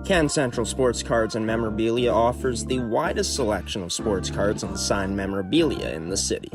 Can Central Sports Cards and Memorabilia offers the widest selection of sports cards and signed memorabilia in the city.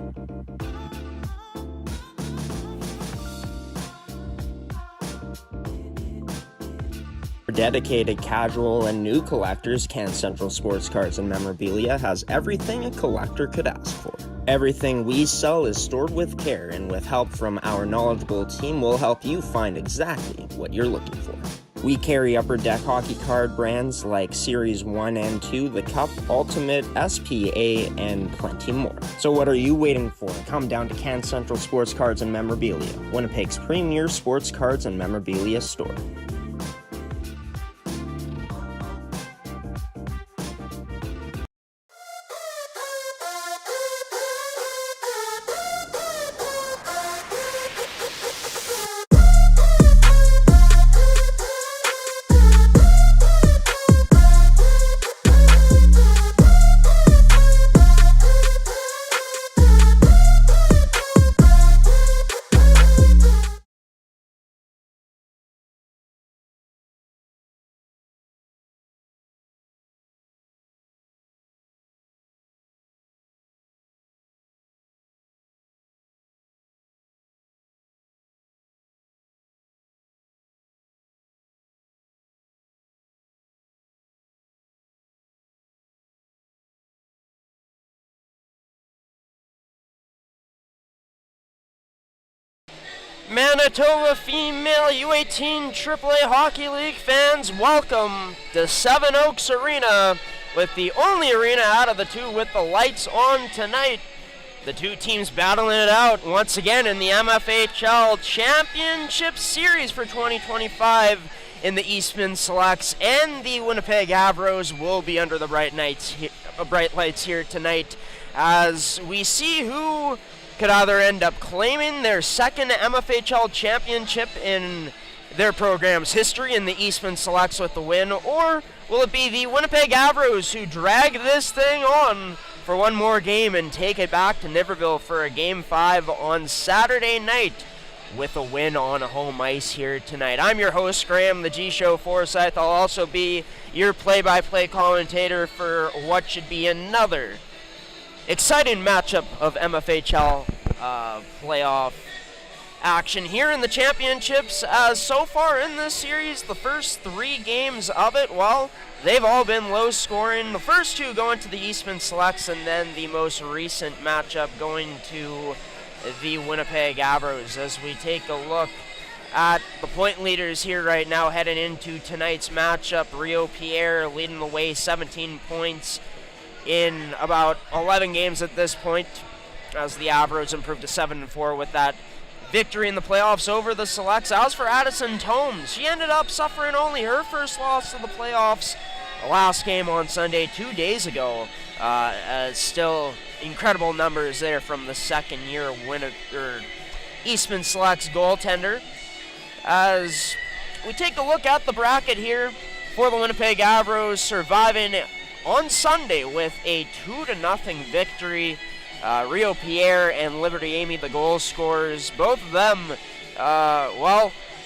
For dedicated casual and new collectors, Can Central Sports Cards and Memorabilia has everything a collector could ask for. Everything we sell is stored with care, and with help from our knowledgeable team, we'll help you find exactly what you're looking for. We carry Upper Deck hockey card brands like Series 1 and 2, the Cup, Ultimate, SPA, and plenty more. So what are you waiting for? Come down to Can Central Sports Cards and Memorabilia, Winnipeg's premier sports cards and memorabilia store. Manitoba Female U18 AAA Hockey League fans, welcome to Seven Oaks Arena, with the only arena out of the two with the lights on tonight. The two teams battling it out once again in the MFHL Championship Series for 2025 in the Eastman Selects, and the Winnipeg Avros will be under the bright lights here tonight as we see who could either end up claiming their second MFHL championship in their program's history in the Eastman Selects with the win, or will it be the Winnipeg Avros who drag this thing on for one more game and take it back to Niverville for a Game 5 on Saturday night with a win on home ice here tonight. I'm your host, Graham, the G-Show Forsyth. I'll also be your play-by-play commentator for what should be another exciting matchup of MFHL playoff action here in the championships, as so far in this series, the first three games of it, well, they've all been low scoring. The first two going to the Eastman Selects, and then the most recent matchup going to the Winnipeg Avros. As we take a look at the point leaders here right now heading into tonight's matchup, Rio Pierre leading the way, 17 points in about 11 games at this point, as the Avros improved to 7-4 with that victory in the playoffs over the Selects. As for Addison Tomes, she ended up suffering only her first loss of the playoffs, the last game on Sunday 2 days ago. Still incredible numbers there from the second-year Eastman Selects goaltender. As we take a look at the bracket here for the Winnipeg Avros, surviving on Sunday with a 2-0 victory. Rio Pierre and Liberty Amy, the goal scorers, both of them,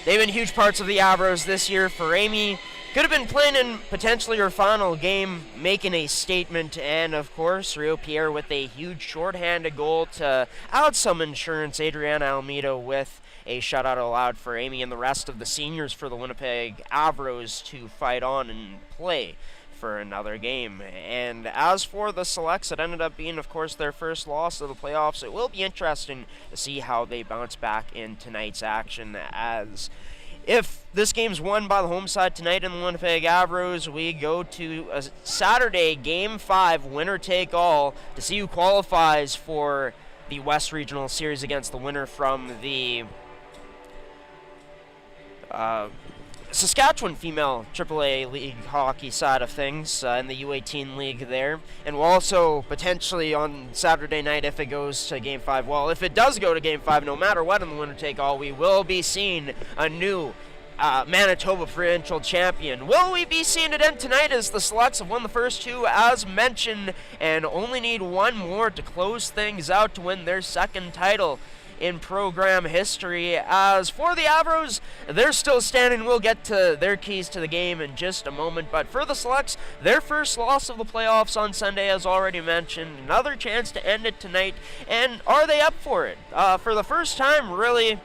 they've been huge parts of the Avros this year. For Amy, could have been playing in potentially her final game, making a statement, and of course, Rio Pierre with a huge shorthanded goal to add some insurance. Adriana Almeida with a shutout allowed for Amy and the rest of the seniors for the Winnipeg Avros to fight on and play for another game. And as for the Selects, it ended up being, of course, their first loss of the playoffs. It will be interesting to see how they bounce back in tonight's action, as if this game's won by the home side tonight in the Winnipeg Avros, we go to a Saturday Game 5, winner take all, to see who qualifies for the West Regional Series against the winner from the Saskatchewan Female AAA League hockey side of things in the U18 League there. And we'll also potentially on Saturday night, if it goes to Game 5, well, if it does go to Game 5, no matter what in the winner-take-all, we will be seeing a new Manitoba provincial champion. Will we be seeing it end tonight, as the Selects have won the first two, as mentioned, and only need one more to close things out to win their second title in program history. As for the Avros, they're still standing. We'll get to their keys to the game in just a moment. But for the Selects, their first loss of the playoffs on Sunday, as already mentioned. Another chance to end it tonight. And are they up for it? For the first time, really,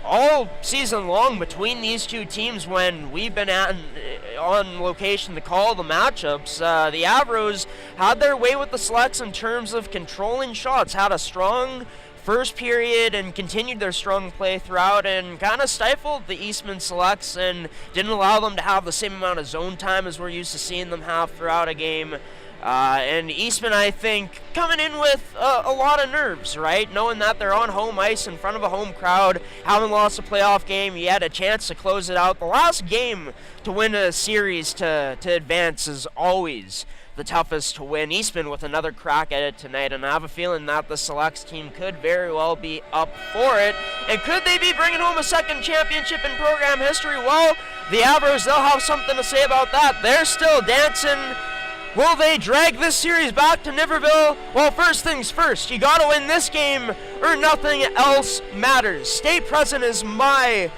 all season long between these two teams when we've been on location to call the matchups, the Avros had their way with the Selects in terms of controlling shots, had a strong first period and continued their strong play throughout and kind of stifled the Eastman Selects and didn't allow them to have the same amount of zone time as we're used to seeing them have throughout a game. And Eastman, I think, coming in with a lot of nerves, right? Knowing that they're on home ice in front of a home crowd, haven't lost a playoff game yet, a chance to close it out. The last game to win a series to advance is always the toughest to win. Eastman with another crack at it tonight, and I have a feeling that the Selects team could very well be up for it. And could they be bringing home a second championship in program history? Well, the Avros, they'll have something to say about that. They're still dancing. Will they drag this series back to Niverville? Well, first things first, you gotta win this game or nothing else matters. Stay present is my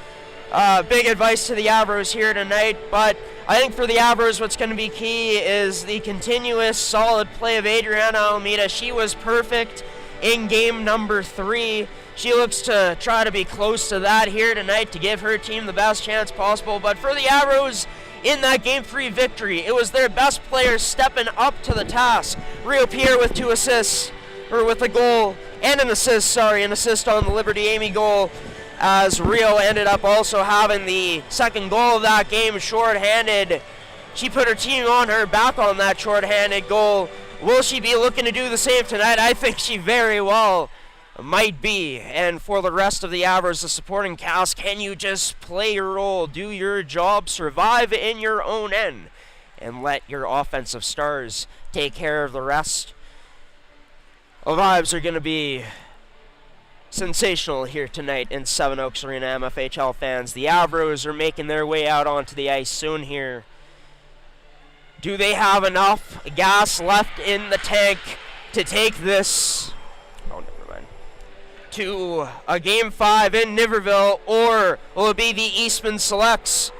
big advice to the Avros here tonight, but I think for the Avros what's going to be key is the continuous solid play of Adriana Almeida. She was perfect in game number 3. She looks to try to be close to that here tonight to give her team the best chance possible, but for the Avros, in that Game 3 victory, it was their best players stepping up to the task. Rio Pierre with 2 assists, or with a goal, and an assist on the Liberty Amy goal, as Rio ended up also having the second goal of that game shorthanded. She put her team on her back on that shorthanded goal. Will she be looking to do the same tonight? I think she very well might be. And for the rest of the Avros, the supporting cast, can you just play your role, do your job, survive in your own end, and let your offensive stars take care of the rest? The vibes are going to be sensational here tonight in Seven Oaks Arena, MFHL fans. The Avros are making their way out onto the ice soon here. Do they have enough gas left in the tank to take this to a Game 5 in Niverville, or will it be the Eastman Selects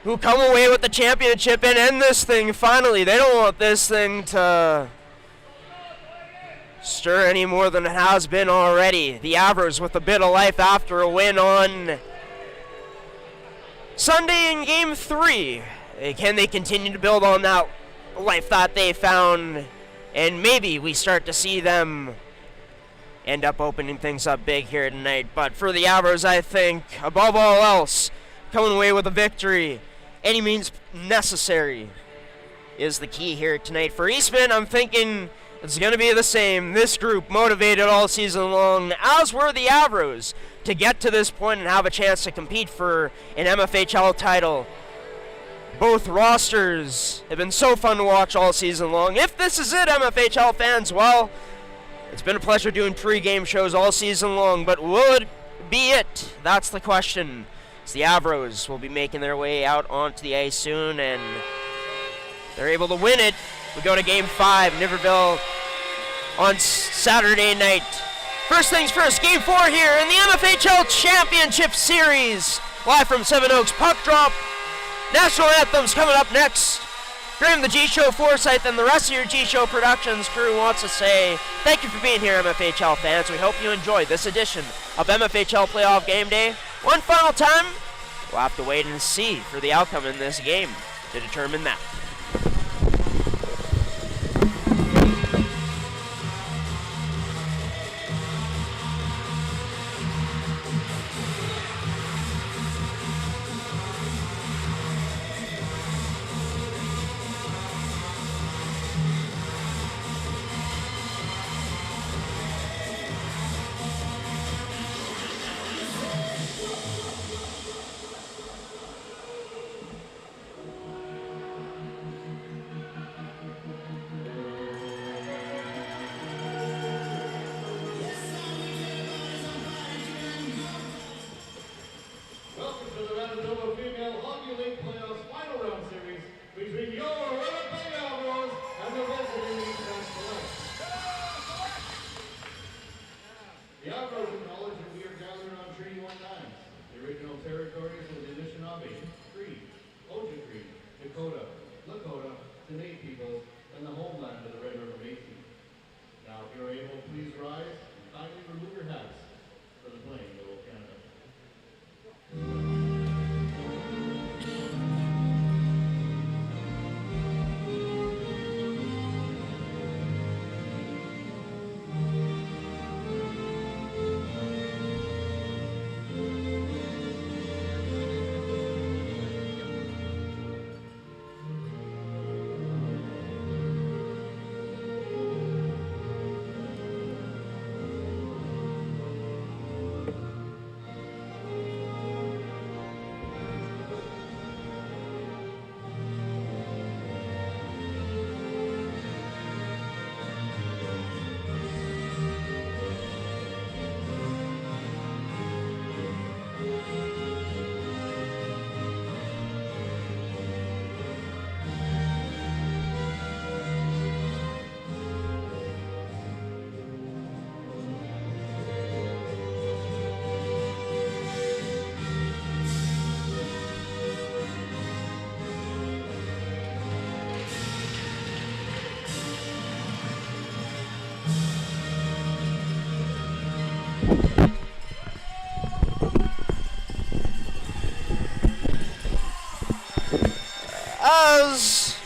who come away with the championship and end this thing finally? They don't want this thing to stir any more than it has been already. The Avros with a bit of life after a win on Sunday in Game 3. Can they continue to build on that life that they found, and maybe we start to see them end up opening things up big here tonight? But for the Avros, I think, above all else, coming away with a victory, any means necessary, is the key here tonight. For Eastman, I'm thinking it's going to be the same. This group motivated all season long, as were the Avros, to get to this point and have a chance to compete for an MFHL title. Both rosters have been so fun to watch all season long. If this is it, MFHL fans, well, it's been a pleasure doing pregame shows all season long, but will it be it? That's the question. As the Avros will be making their way out onto the ice soon, and they're able to win it. We go to Game 5, Niverville on Saturday night. First things first, Game 4 here in the MFHL Championship Series. Live from Seven Oaks Puck Drop. National Anthem's coming up next. Graham, the G-Show Forsyth, and the rest of your G-Show Productions crew wants to say thank you for being here, MFHL fans. We hope you enjoyed this edition of MFHL Playoff Game Day. One final time, we'll have to wait and see for the outcome in this game to determine that. because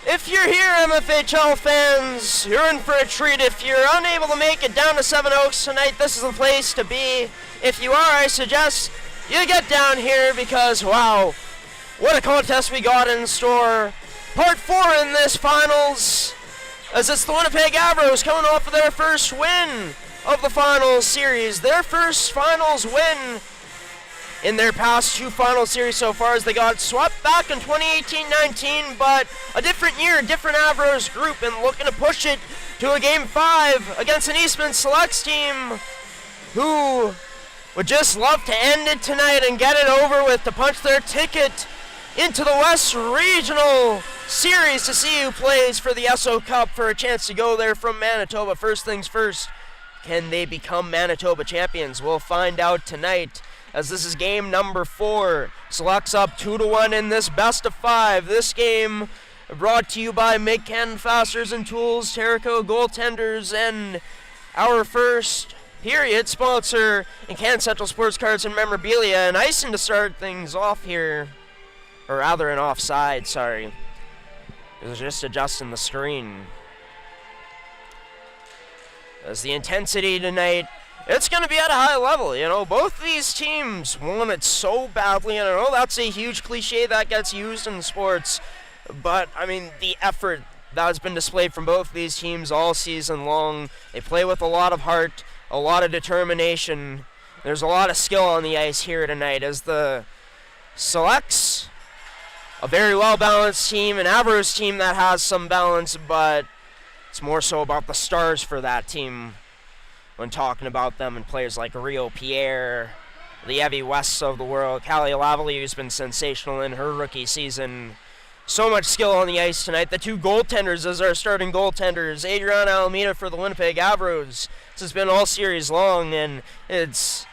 if you're here, MFHL fans, you're in for a treat. If you're unable to make it down to Seven Oaks tonight, this is the place to be. If you are, I suggest you get down here because, wow, what a contest we got in store. Part 4 in this finals, as it's the Winnipeg Avros coming off of their first win of the finals series. Their first finals win in their past 2 final series so far, as they got swept back in 2018-19, but a different year, a different Avros group, and looking to push it to a Game 5 against an Eastman Selects team who would just love to end it tonight and get it over with, to punch their ticket into the West Regional Series to see who plays for the SO Cup for a chance to go there from Manitoba. First things first, can they become Manitoba champions? We'll find out tonight, as this is game number 4. Selects up 2-1 in this best of 5. This game brought to you by Make-Can Fasteners and Tools, Terrico Goaltenders, and our first period sponsor in Can Central Sports Cards and Memorabilia. And icing to start things off here, or rather an offside, sorry. It was just adjusting the screen. As the intensity tonight, it's going to be at a high level. You know, both these teams want it so badly, and I know that's a huge cliche that gets used in sports, but, I mean, the effort that has been displayed from both these teams all season long. They play with a lot of heart, a lot of determination. There's a lot of skill on the ice here tonight, as the Selects, a very well-balanced team, an Avros team that has some balance, but it's more so about the stars for that team when talking about them, and players like Rio Pierre, the Evie Wests of the world, Callie Lavalley, who's been sensational in her rookie season. So much skill on the ice tonight. The 2 goaltenders as our starting goaltenders. Adriana Alameda for the Winnipeg Avros. This has been all series long, and it's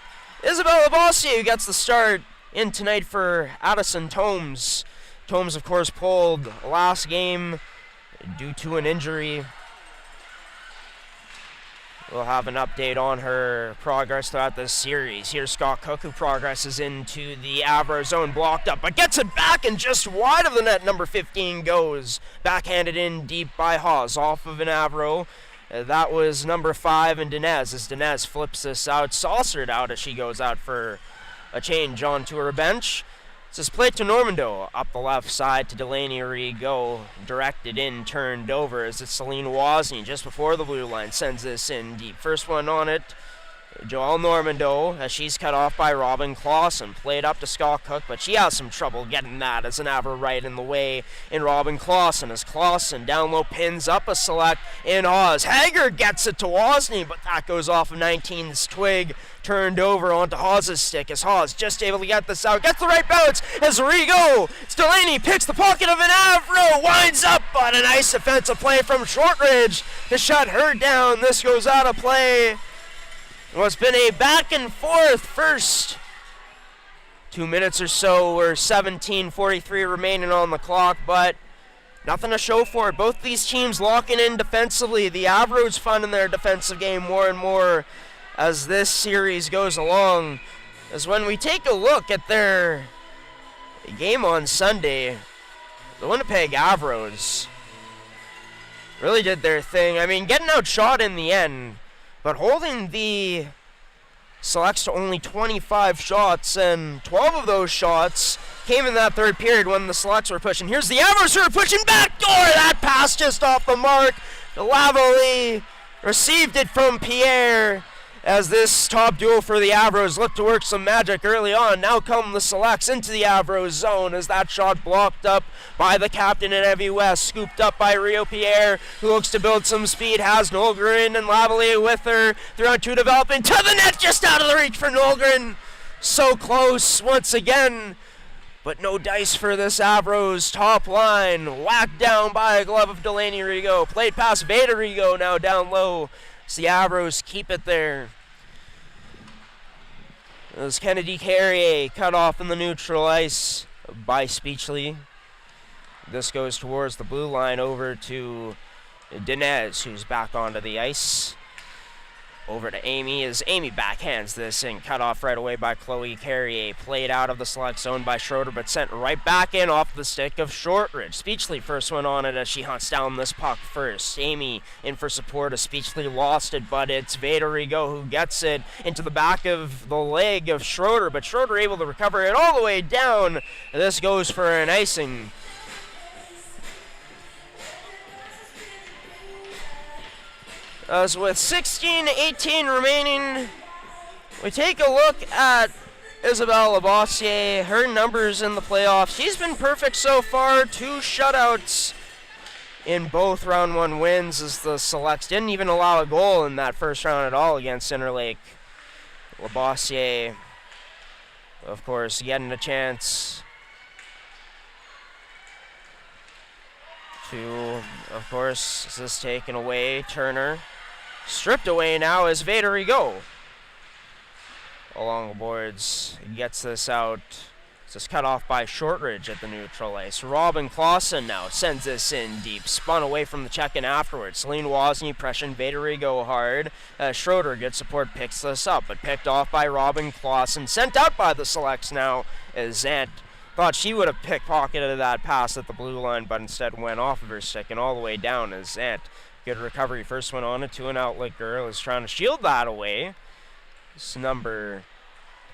Isabella Bossi who gets the start in tonight for Addison Tomes. Tomes, of course, pulled last game due to an injury. We'll have an update on her progress throughout this series. Here's Scott Cook, who progresses into the Avro zone, blocked up, but gets it back and just wide of the net. Number 15 goes. Backhanded in deep by Hawes, off of an Avro. That was number 5, and Dinez, as Dinez flips this out, saucered out as she goes out for a change onto her bench. This is played to Normando, up the left side to Delaney Rigo, directed in, turned over, as it's Celine Wozni just before the blue line, sends this in deep. First one on it, Joelle Normando, as she's cut off by Robin Clausen, played up to Scott Cook, but she has some trouble getting that, as an Avro right in the way in Robin Clausen, as Clausen down low pins up a select in Oz. Hager gets it to Wozni, but that goes off of 19's twig, turned over onto Hawes' stick, as Hawes just able to get this out, gets the right bounce, as Rigo, Delaney picks the pocket of an Avro, winds up, but a nice defensive play from Shortridge to shut her down. This goes out of play. Well, it's been a back and forth first 2 minutes or so, or 17:43 remaining on the clock, but nothing to show for it. Both these teams locking in defensively. The Avros finding their defensive game more and more as this series goes along. As when we take a look at their game on Sunday, the Winnipeg Avros really did their thing. I mean, getting outshot in the end, but holding the Selects to only 25 shots, and 12 of those shots came in that third period when the Selects were pushing. Here's the Avros who are pushing backdoor. That pass just off the mark. Lavalley received it from Pierre, as this top duo for the Avros looked to work some magic early on. Now come the Selects into the Avros zone, as that shot blocked up by the captain in Evie West, scooped up by Rio Pierre, who looks to build some speed, has Nolgren and Lavalley with her. 3-on-2 developing to the net, just out of the reach for Nolgren. So close once again, but no dice for this Avros top line. Whacked down by a glove of Delaney Rigo. Played past Veda Rigo, now down low. So the Avros keep it there. As Kennedy Carrier cut off in the neutral ice by Speechley. This goes towards the blue line over to Dinez, who's back onto the ice. Over to Amy as Amy backhands this and cut off right away by Chloe Carrier. Played out of the select zone by Schroeder, but sent right back in off the stick of Shortridge. Speechley first one on it as she hunts down this puck first. Amy in for support as Speechley lost it, but it's Veda Rigo who gets it into the back of the leg of Schroeder, but Schroeder able to recover it all the way down. This goes for an icing. As with 16-18 remaining, we take a look at Isabelle Labossiere. Her numbers in the playoffs, she's been perfect so far. 2 shutouts in both round 1 wins as the Selects didn't even allow a goal in that first round at all against Interlake. Labossiere, of course, getting a chance to, of course, is this taken away? Turner. Stripped away now is Veda Rigo. Along the boards, gets this out. It's just cut off by Shortridge at the neutral ice. Robin Clausen now sends this in deep. Spun away from the check-in afterwards. Celine Wozny pressuring Veda Rigo hard. Schroeder, good support, picks this up, but picked off by Robin Clausen. Sent out by the Selects now as Zant thought she would have pickpocketed that pass at the blue line, but instead went off of her stick and all the way down as Zant. Good recovery. First one on it to an outlet girl. Is trying to shield that away. It's number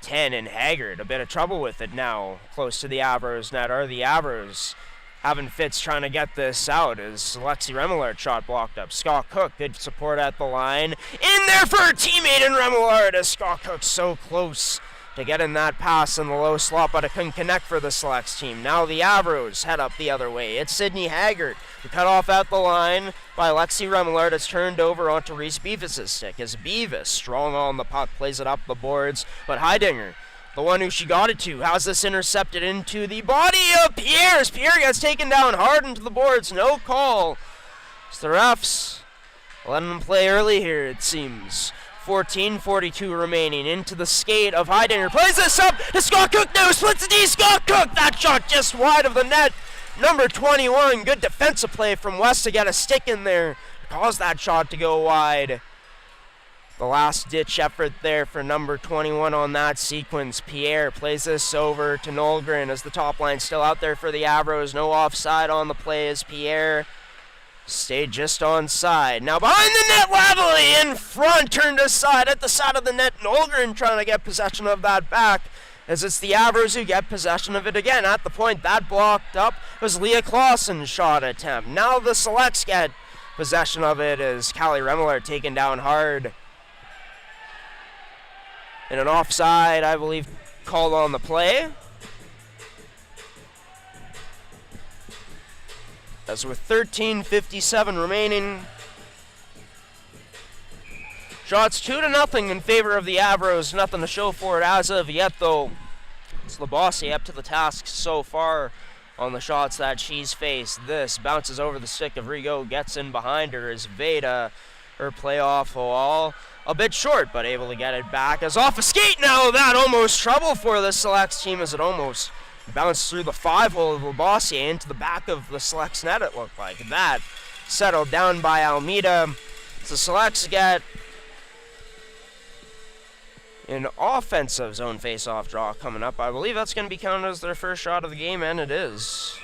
10 in Haggard. A bit of trouble with it now. Close to the Avros net are the Avros. Having fits trying to get this out as Lexi Remillard shot blocked up. Scott Cook, good support at the line. In there for her teammate in Remillard as Scott Cook so close to get in that pass in the low slot, but it couldn't connect for the Selects team. Now the Avros head up the other way. It's Sydney Haggard. The cut off at the line by Lexi Remillard. It's turned over onto Reese Beavis' stick as Beavis, strong on the puck, plays it up the boards, but Heidinger, the one who she got it to, has this intercepted into the body of Pierre. Pierre gets taken down hard into the boards. No call. It's the refs letting them play early here, it seems. 14:42 remaining. Into the skate of Heidinger. Plays this up to Scott Cook now. Splits the D. Scott Cook. That shot just wide of the net. Number 21. Good defensive play from West to get a stick in there. Caused that shot to go wide. The last ditch effort there for number 21 on that sequence. Pierre plays this over to Nolgren as the top line still out there for the Avros. No offside on the play as Pierre stayed just onside. Now behind the net, Lavalley in front, turned aside at the side of the net. Nolgren trying to get possession of that back as it's the Avros who get possession of it again. At the point that blocked up was Leah Clausen's shot attempt. Now the Selects get possession of it as Callie Remillard taken down hard. And an offside, I believe, called on the play. As with 13:57 remaining, shots 2-0 in favor of the Avros. Nothing to show for it as of yet, though. It's Labossiere up to the task so far on the shots that she's faced. This bounces over the stick of Rigo, gets in behind her as Veda, her playoff wall. A bit short, but able to get it back. As off a skate now, that almost trouble for the Selects team as it almost bounced through the 5-hole of Labossiere into the back of the Selects net, it looked like. That settled down by Almeida. The Selects get an offensive zone face-off draw coming up. I believe that's going to be counted as their first shot of the game, and it is.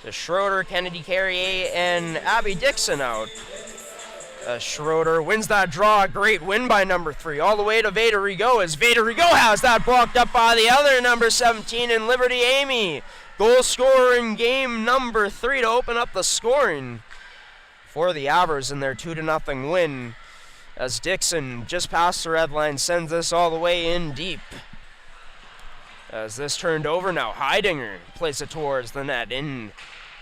The Schroeder, Kennedy Carrier, and Abby Dixon out. Schroeder wins that draw. Great win by number 3. All the way to Veda Rigo as Veda Rigo has that blocked up by the other number 17 in Liberty Amy. Goal scorer in game number 3 to open up the scoring for the Avros in their 2-0 win. As Dixon just past the red line sends this all the way in deep. As this turned over now, Heidinger plays it towards the net in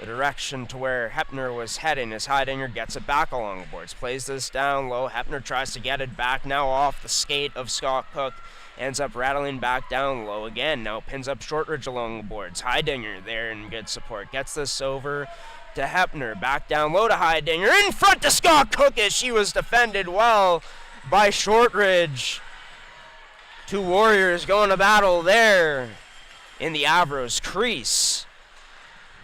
the direction to where Hepner was heading as Heidinger gets it back along the boards. Plays this down low. Hepner tries to get it back now off the skate of Scott Cook. Ends up rattling back down low again. Now pins up Shortridge along the boards. Heidinger there in good support. Gets this over to Hepner. Back down low to Heidinger. In front to Scott Cook as she was defended well by Shortridge. 2 Warriors going to battle there in the Avros crease.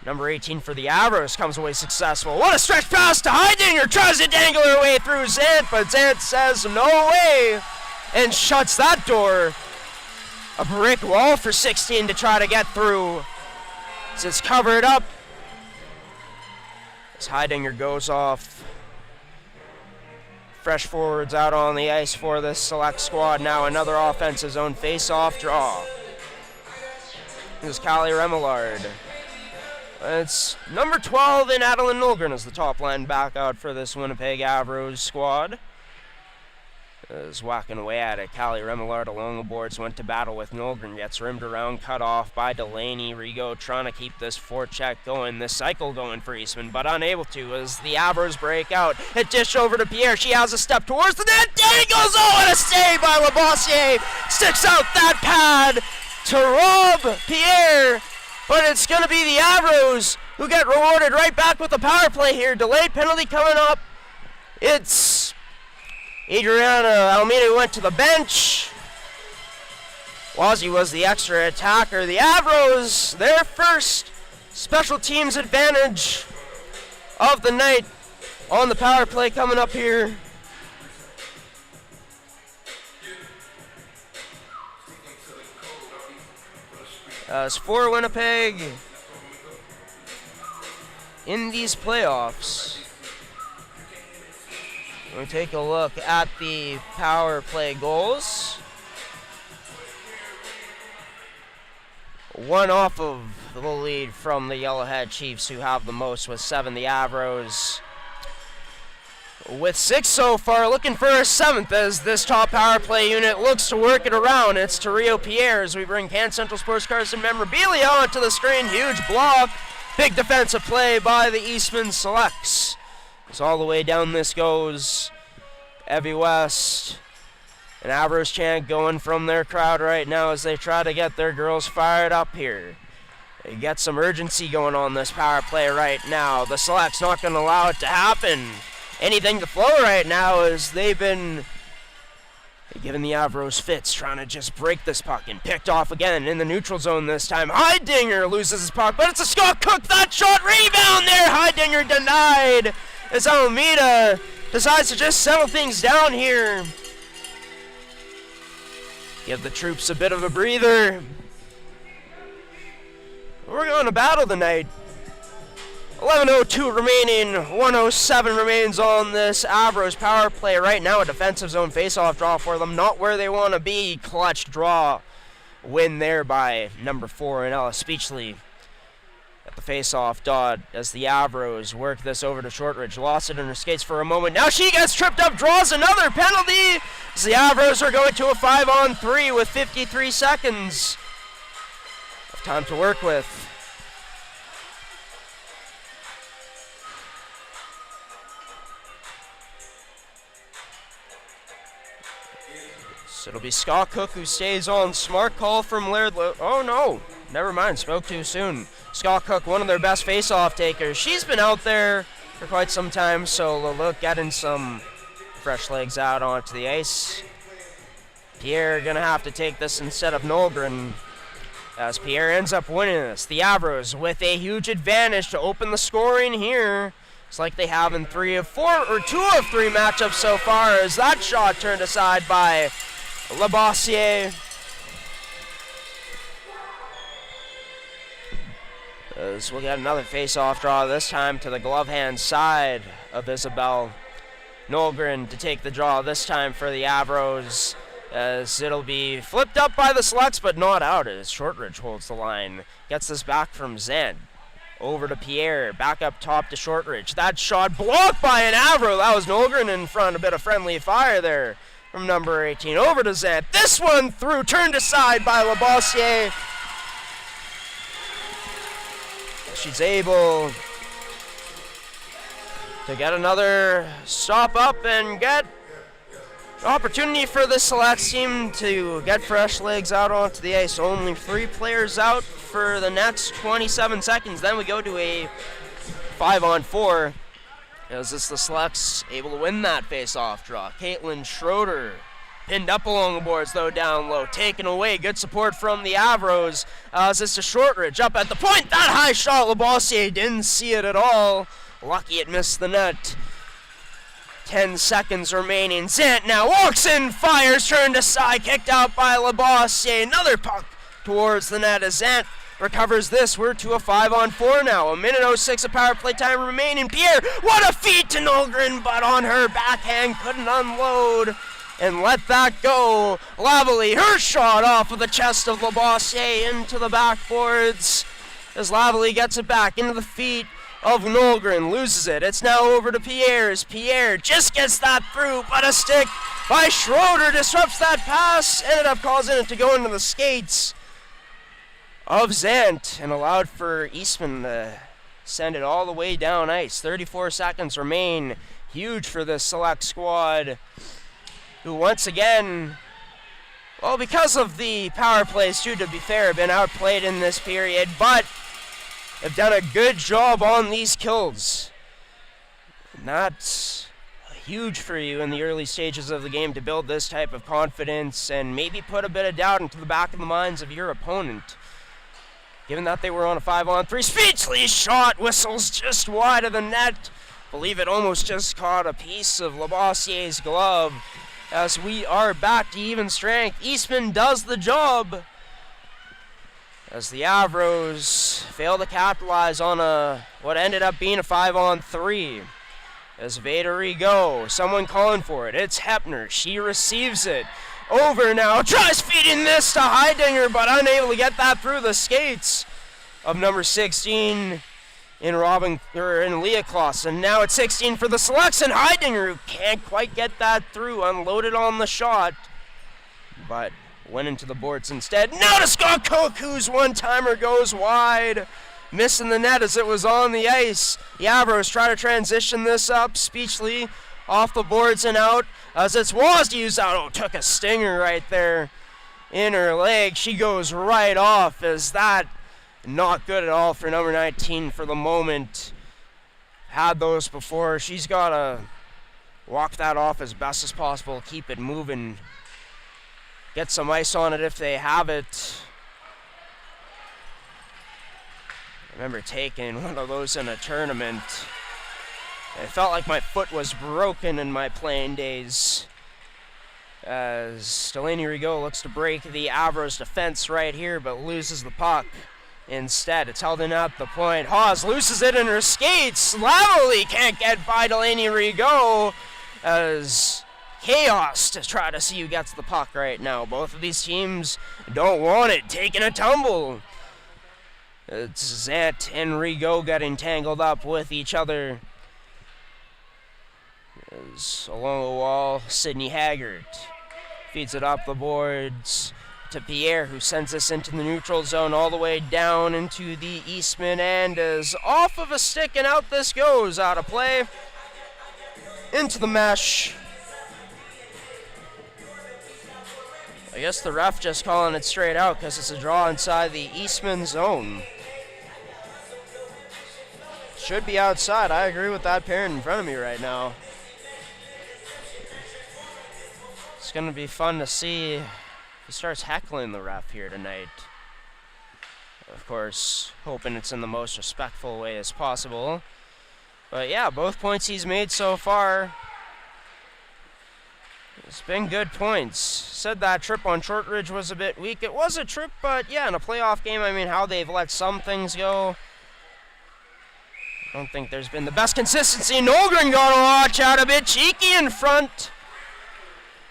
Number 18 for the Avros comes away successful. What a stretch pass to Heidinger. Tries to dangle her way through Zant, but Zant says no way and shuts that door. A brick wall for 16 to try to get through. As it's covered up. As Heidinger goes off. Fresh forwards out on the ice for this select squad. Now another offensive zone face-off draw. Here's Callie Remillard. It's number 12 in Adeline Nolgren as the top line back out for this Winnipeg Avros squad. Is whacking away at it. Callie Remillard along the boards went to battle with Nolgren. Gets rimmed around, cut off by Delaney. Rigo trying to keep this forecheck going, this cycle going for Eastman, but unable to as the Avros break out. It dish over to Pierre. She has a step towards the net. Dangles! Oh, and a save by Labossiere. Sticks out that pad to rob Pierre. But it's going to be the Avros who get rewarded right back with the power play here. Delayed penalty coming up. It's Adriana Almeida who went to the bench. Wazzy was the extra attacker. The Avros, their first special teams advantage of the night on the power play coming up here. As for Winnipeg in these playoffs, we'll take a look at the power play goals. One off of the lead from the Yellowhead Chiefs, who have the most with 7. The Avros with 6 so far, looking for a 7th as this top power play unit looks to work it around. It's to Rio Pierre as we bring Can Central Sports Cars and memorabilia onto the screen. Huge block. Big defensive play by the Eastman Selects. As all the way down this goes. Evie West. An Avros chant going from their crowd right now as they try to get their girls fired up here. They get some urgency going on this power play right now. The Selects not going to allow it to happen. Anything to flow right now as they've been giving the Avros fits, trying to just break this puck, and picked off again in the neutral zone this time. Heidinger loses his puck, but it's a Scott Cook. That shot, rebound there. Heidinger denied as Almeida decides to just settle things down here. Give the troops a bit of a breather. We're going to battle tonight. 11:02 remaining, 1:07 remains on this Avros power play. Right now a defensive zone face-off draw for them, not where they want to be. Clutch draw, win there by number 4 in Ella Speechley at the face-off dot as the Avros work this over to Shortridge. Lost it in her skates for a moment. Now she gets tripped up, draws another penalty as the Avros are going to a 5-on-3 with 53 seconds of time to work with. So it'll be Scott Cook who stays on. Smart call from Laird. Oh no, never mind, spoke too soon. Scott Cook, one of their best face-off takers. She's been out there for quite some time, so look, getting some fresh legs out onto the ice. Pierre gonna have to take this instead of Nolgren as Pierre ends up winning this. The Avros with a huge advantage to open the scoring here. It's like they have in 2 of 3 matchups so far as that shot turned aside by Labossiere. As we'll get another face-off draw, this time to the glove hand side of Isabel. Nolgren to take the draw this time for the Avros, as it'll be flipped up by the Selects but not out as Shortridge holds the line. Gets this back from Zed. Over to Pierre, back up top to Shortridge. That shot blocked by an Avro. That was Nolgren in front, a bit of friendly fire there from number 18. Over to Zant. This one through, turned aside by Labossiere. She's able to get another stop up and get an opportunity for the Selects team to get fresh legs out onto the ice. Only 3 players out for the next 27 seconds. Then we go to a 5-on-4. As this the Selects able to win that face-off draw. Caitlin Schroeder Pinned up along the boards, though, down low. Taken away. Good support from the Avros. As it's to Shortridge up at the point. That high shot, Labossiere didn't see it at all. Lucky it missed the net. 10 seconds remaining. Zant now walks in, fires, turned aside, kicked out by Labossiere. Another puck towards the net as Zant recovers this. We're to a 5-on-4 now. 1:06 of power play time remaining. Pierre, what a feed to Nolgren, but on her backhand couldn't unload and let that go. Lavalley, her shot off of the chest of Labossiere into the backboards as Lavalley gets it back into the feet of Nolgren, loses it. It's now over to Pierre's. Pierre just gets that through, but a stick by Schroeder disrupts that pass, ended up causing it to go into the skates of Zant and allowed for Eastman to send it all the way down ice. 34 seconds remain. Huge for this Select squad, who once again, well, because of the power plays too, to be fair, have been outplayed in this period, but have done a good job on these kills. And that's huge for you in the early stages of the game to build this type of confidence and maybe put a bit of doubt into the back of the minds of your opponent. Given that they were on a 5-on-3, Speechley's shot whistles just wide of the net. Believe it almost just caught a piece of Labossiere's glove. As we are back to even strength, Eastman does the job as the Avros fail to capitalize on what ended up being a 5-on-3. As Vader go, someone calling for it. It's Hepner. She receives it. Over now, tries feeding this to Heidinger, but unable to get that through the skates of number 16 in Leah Clausen. Now it's 16 for the Selects, and Heidinger, who can't quite get that through, unloaded on the shot, but went into the boards instead. Now to Scott Cook, whose one-timer goes wide, missing the net as it was on the ice. The Avros try to transition this up. Speechley off the boards and out as it's Wozniak's out. Oh, took a stinger right there in her leg. She goes right off as that not good at all for number 19 for the moment. Had those before. She's got to walk that off as best as possible, keep it moving, get some ice on it if they have it. I remember taking one of those in a tournament. It felt like my foot was broken in my playing days. As Delaney Rigaud looks to break the Avros defense right here, but loses the puck. Instead, it's held in at the point. Hawes loses it in her skates. Lavalley can't get by Delaney Rigaud as chaos to try to see who gets the puck right now. Both of these teams don't want it. Taking a tumble. It's Zant and Rigaud getting tangled up with each other. As along the wall, Sidney Haggard feeds it up the boards to Pierre, who sends us into the neutral zone all the way down into the Eastman end. As off of a stick and out this goes, out of play, into the mesh. I guess the ref just calling it straight out because it's a draw inside the Eastman zone. Should be outside. I agree with that parent in front of me right now. It's going to be fun to see if he starts heckling the ref here tonight. Of course, hoping it's in the most respectful way as possible. But yeah, both points he's made so far, it's been good points. Said that trip on Shortridge was a bit weak. It was a trip, but yeah, in a playoff game, I mean, how they've let some things go, I don't think there's been the best consistency. Nolgren got to watch out a bit. Cheeky in front.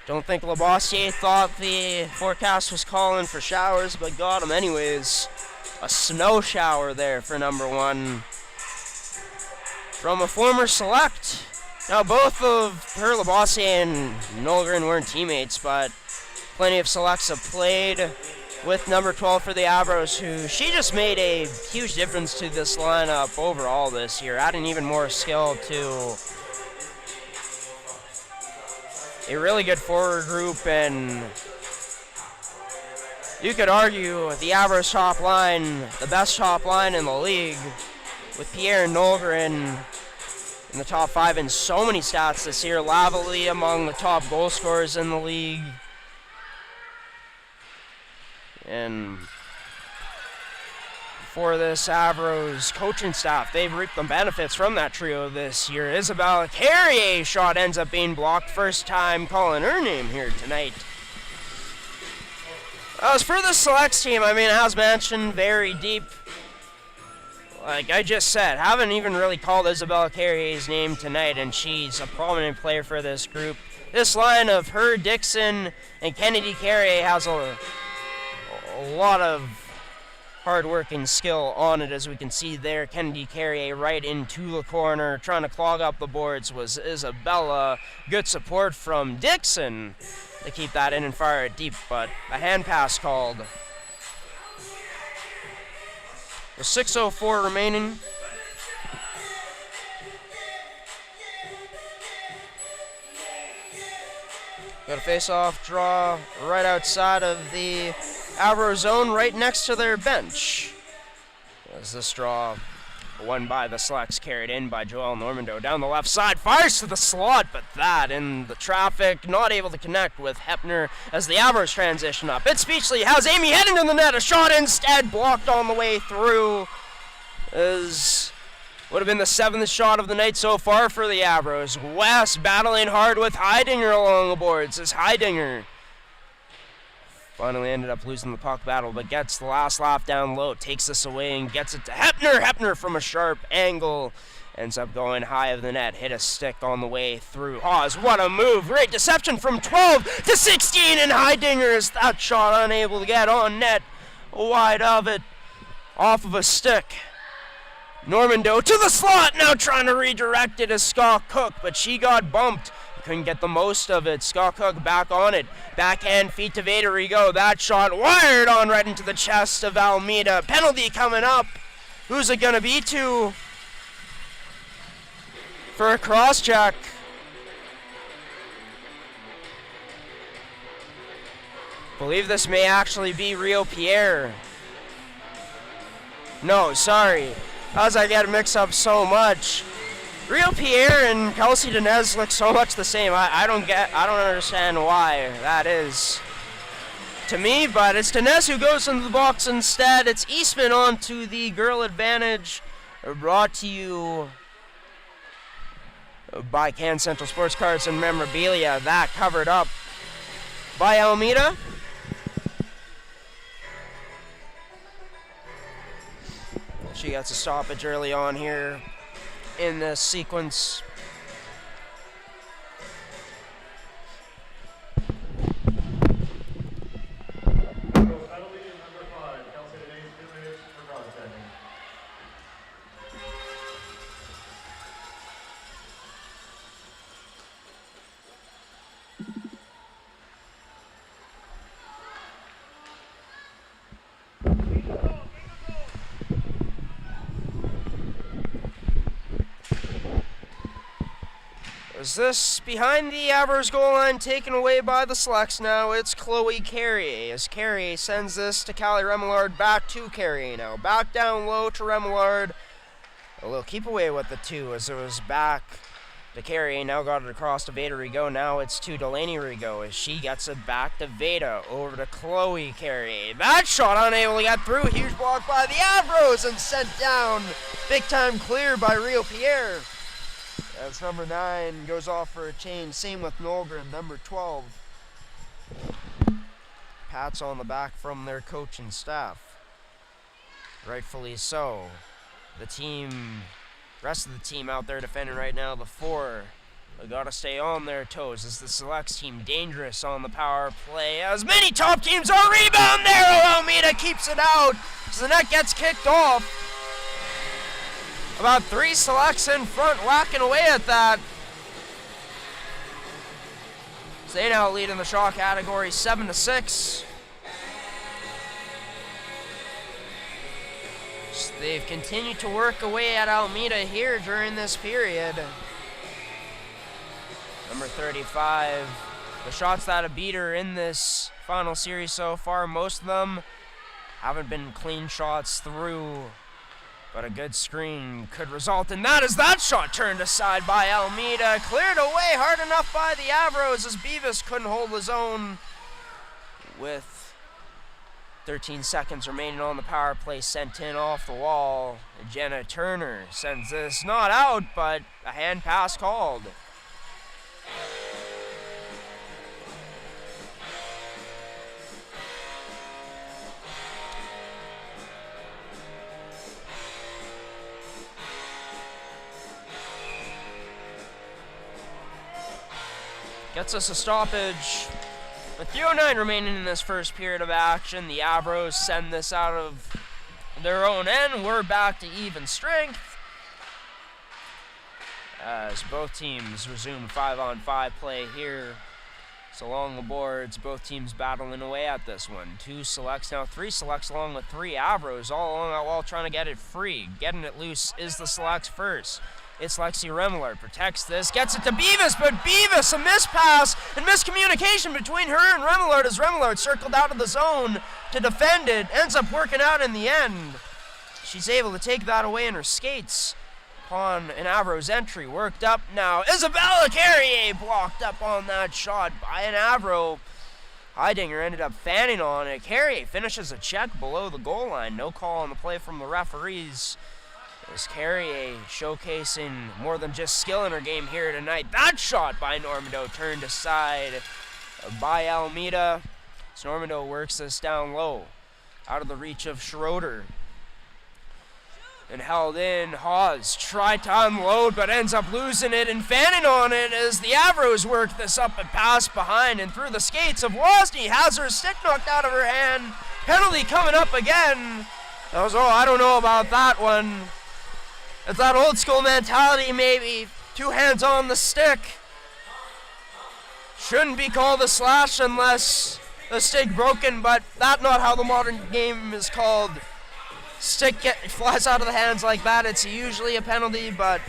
Don't think Labossiere thought the forecast was calling for showers, but got them anyways. A snow shower there for number 1 from a former Select. Now, both of her, Labossiere and Nolgren, weren't teammates, but plenty of Selects have played with number 12 for the Avros, who she just made a huge difference to this lineup overall this year, adding even more skill to a really good forward group. And you could argue the Avros top line, the best top line in the league, with Pierre and Nolgren in the top 5 in so many stats this year. Lavalley among the top goal scorers in the league. And for this Avros coaching staff, they've reaped the benefits from that trio this year. Isabella Carrier shot ends up being blocked. First time calling her name here tonight. As for the Selects team, I mean, as mentioned, very deep. Like I just said, haven't even really called Isabella Carrier's name tonight, and she's a prominent player for this group. This line of her, Dixon, and Kennedy Carrier has a lot of hard-working skill on it, as we can see there. Kennedy Carrier right into the corner, trying to clog up the boards was Isabella. Good support from Dixon to keep that in and fire it deep, but a hand pass called. With 6:04 remaining. Got a face-off draw right outside of the Avro zone, right next to their bench. As this draw won by the Selects, carried in by Joel Normando. Down the left side, fires to the slot, but that in the traffic, not able to connect with Hepner as the Avros transition up. It's Speechley has Amy heading to the net. A shot instead blocked on the way through. As would have been the 7th shot of the night so far for the Avros. West battling hard with Heidinger along the boards as Heidinger finally ended up losing the puck battle, but gets the last lap down low, takes this away and gets it to Hepner. Hepner from a sharp angle ends up going high of the net, hit a stick on the way through. Hawes, what a move, great deception from 12 to 16, and Heidinger is that shot unable to get on net, wide of it, off of a stick. Normando to the slot, now trying to redirect it as Scott Cook, but she got bumped. Couldn't get the most of it. Scott Cook back on it. Backhand feet to Vader we go. That shot wired on right into the chest of Almeida. Penalty coming up. Who's it going to be to? For a cross-check. Believe this may actually be Rio Pierre. No, sorry. As I get mixed up so much. Rio Pierre and Kelsey Dinez look so much the same. I don't understand why that is to me, but it's Dinez who goes into the box instead. It's Eastman on to the girl advantage, brought to you by Can Central Sports Cards and Memorabilia. That covered up by Almeida. She gets a stoppage early on here in this sequence. Is this behind the Avros goal line, taken away by the Selects now? It's Chloe Carrier, as Carrier sends this to Callie Remillard, back to Carrier now. Back down low to Remillard. A little keep away with the 2 as it was back to Carrier. Now got it across to Veda Rigaud. Now it's to Delaney Rigaud as she gets it back to Veda. Over to Chloe Carrier. That shot unable to get through. Huge block by the Avros and sent down. Big time clear by Rio Pierre. As number 9 goes off for a change. Same with Nolgren, number 12. Pats on the back from their coach and staff. Rightfully so. Rest of the team out there defending right now. The 4, they got to stay on their toes. As the Selects team dangerous on the power play. As many top teams are rebound there. Almeida keeps it out. As the net gets kicked off. About 3 Selects in front, whacking away at that. So they now lead in the shot category 7-6. So they've continued to work away at Almeida here during this period. Number 35. The shots that have beat her in this final series so far, most of them haven't been clean shots through But a good screen could result in that as that shot turned aside by Almeida. Cleared away hard enough by the Avros as Beavis couldn't hold his own. With 13 seconds remaining on the power play, sent in off the wall. Jenna Turner sends this not out, but a hand pass called. Gets us a stoppage. With 3:09 remaining in this first period of action, the Avros send this out of their own end. We're back to even strength as both teams resume 5-on-5 play here. So along the boards, both teams battling away at this one. 2 selects, now 3 selects along with 3 Avros, all along that wall trying to get it free. Getting it loose is the selects first. It's Lexi Remillard, protects this, gets it to Beavis, but Beavis, a mispass and miscommunication between her and Remillard as Remillard circled out of the zone to defend it, ends up working out in the end. She's able to take that away in her skates upon an Avros entry, worked up now. Isabella Carrier blocked up on that shot by an Avro. Heidinger ended up fanning on it. Carrier finishes a check below the goal line, no call on the play from the referees. As Carrier showcasing more than just skill in her game here tonight. That shot by Normando turned aside by Almeida. So Normando works this down low, out of the reach of Schroeder. And held in. Hawes tried to unload but ends up losing it and fanning on it as the Avros work this up and pass behind and through the skates of Wozni. Has her stick knocked out of her hand. Penalty coming up again. I don't know about that one. It's that old school mentality maybe. 2 hands on the stick. Shouldn't be called a slash unless the stick broken, but that's not how the modern game is called. Stick flies out of the hands like that, it's usually a penalty, but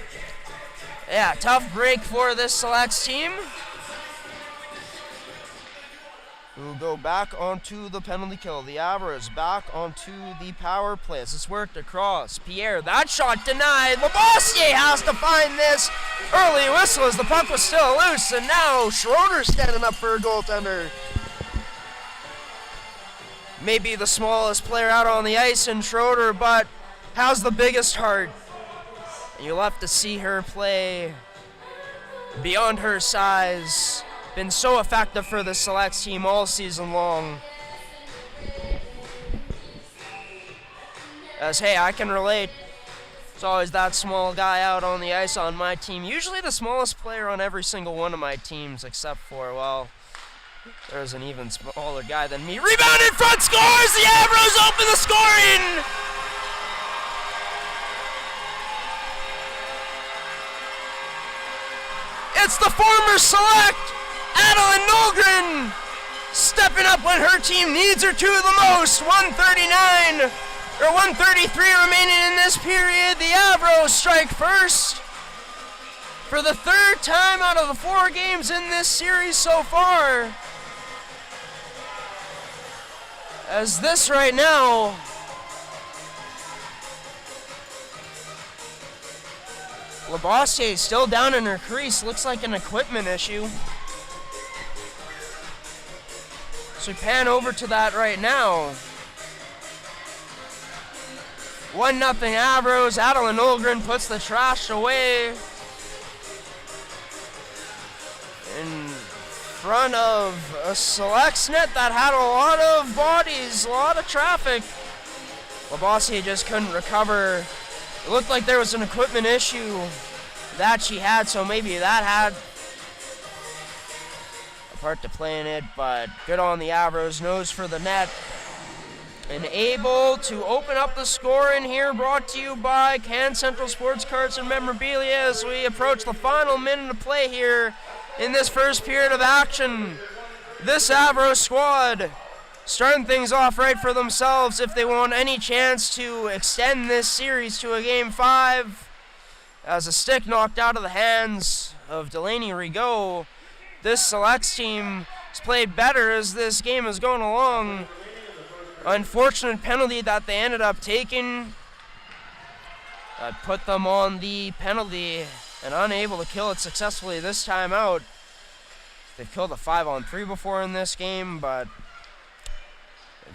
yeah, tough break for this Selects team. We'll go back onto the penalty kill. The Avros back onto the power play. It's worked across. Pierre, that shot denied. Labossiere has to find this. Early whistle as the puck was still loose, and now Schroeder standing up for a goaltender. Maybe the smallest player out on the ice in Schroeder, but has the biggest heart. And you'll have to see her play beyond her size. Been so effective for the Selects team all season long. As, hey, I can relate. It's always that small guy out on the ice on my team. Usually the smallest player on every single one of my teams, except for, well, there's an even smaller guy than me. Rebound in front, scores! The Avros open the scoring! It's the former Select, Adeline Nolgren, stepping up when her team needs her to the most. 1:33 remaining in this period. The Avros strike first for the 3rd time out of the 4 games in this series so far. As this right now, Labossiere still down in her crease. Looks like an equipment issue. So we pan over to that right now. 1-0 Avros. Adeline Nolgren puts the trash away in front of a Selects net that had a lot of bodies, a lot of traffic. Labossiere just couldn't recover. It looked like there was an equipment issue that she had, so maybe that had a part to play in it, but good on the Avros, nose for the net. And able to open up the score in here, brought to you by Can Central Sports Cards and Memorabilia as we approach the final minute of play here in this first period of action. This Avro squad starting things off right for themselves if they want any chance to extend this series to a Game 5. As a stick knocked out of the hands of Delaney Rigaud, this Selects team has played better as this game is going along. Unfortunate penalty that they ended up taking that put them on the penalty and unable to kill it successfully this time out. They've killed a 5-on-3 before in this game, but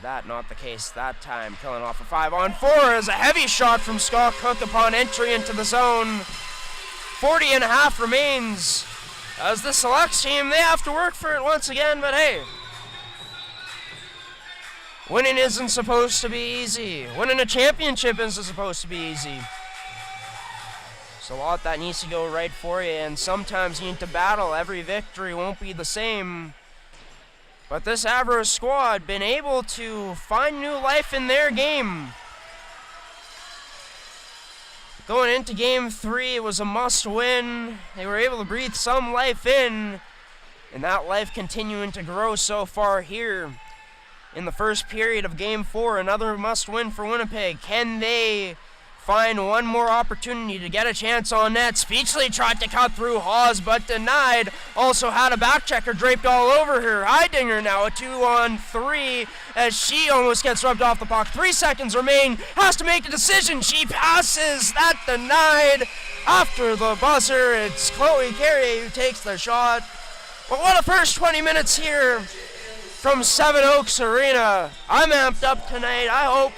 that not the case that time. Killing off a 5-on-4 is a heavy shot from Scott Cook upon entry into the zone. 40.5 remains. As the Selects team, they have to work for it once again, but hey, winning isn't supposed to be easy. Winning a championship isn't supposed to be easy. There's a lot that needs to go right for you, and sometimes you need to battle. Every victory won't be the same. But this Avros squad been able to find new life in their game. Going into Game 3, it was a must-win. They were able to breathe some life in, and that life continuing to grow so far here. In the first period of Game 4, another must-win for Winnipeg. Can they find one more opportunity to get a chance on net? Speechley tried to cut through Hawes, but denied. Also had a backchecker draped all over her. Heidinger now a 2-on-3 as she almost gets rubbed off the puck. 3 seconds remain. Has to make a decision. She passes. That denied. After the buzzer, it's Chloe Carrier who takes the shot. But what a first 20 minutes here from Seven Oaks Arena. I'm amped up tonight. I hope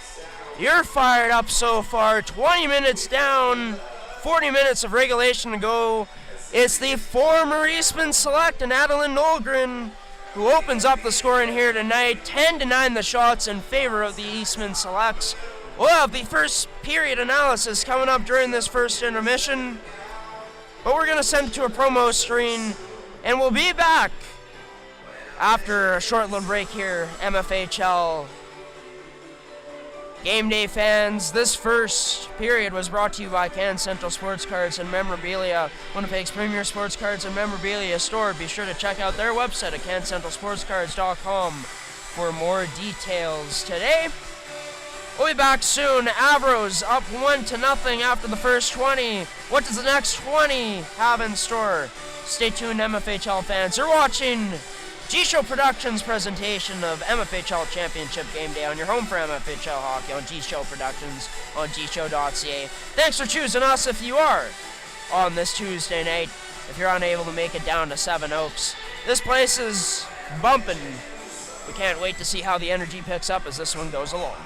you're fired up so far. 20 minutes down, 40 minutes of regulation to go. It's the former Eastman Select and Adeline Nolgren who opens up the scoring here tonight. 10-9 the shots in favor of the Eastman Selects. We'll have the first period analysis coming up during this first intermission, but we're going to send it to a promo screen, and we'll be back after a short little break here. MFHL Game Day fans, this first period was brought to you by Can Central Sports Cards and Memorabilia, Winnipeg's premier sports cards and memorabilia store. Be sure to check out their website at cancentralsportscards.com for more details. Today, we'll be back soon. Avros up 1-0 after the first 20. What does the next 20 have in store? Stay tuned, MFHL fans. You're watching G-Show Productions presentation of MFHL Championship Game Day on your home for MFHL hockey on G-Show Productions on gshow.ca. Thanks for choosing us if you are on this Tuesday night. If you're unable to make it down to Seven Oaks, this place is bumping. We can't wait to see how the energy picks up as this one goes along.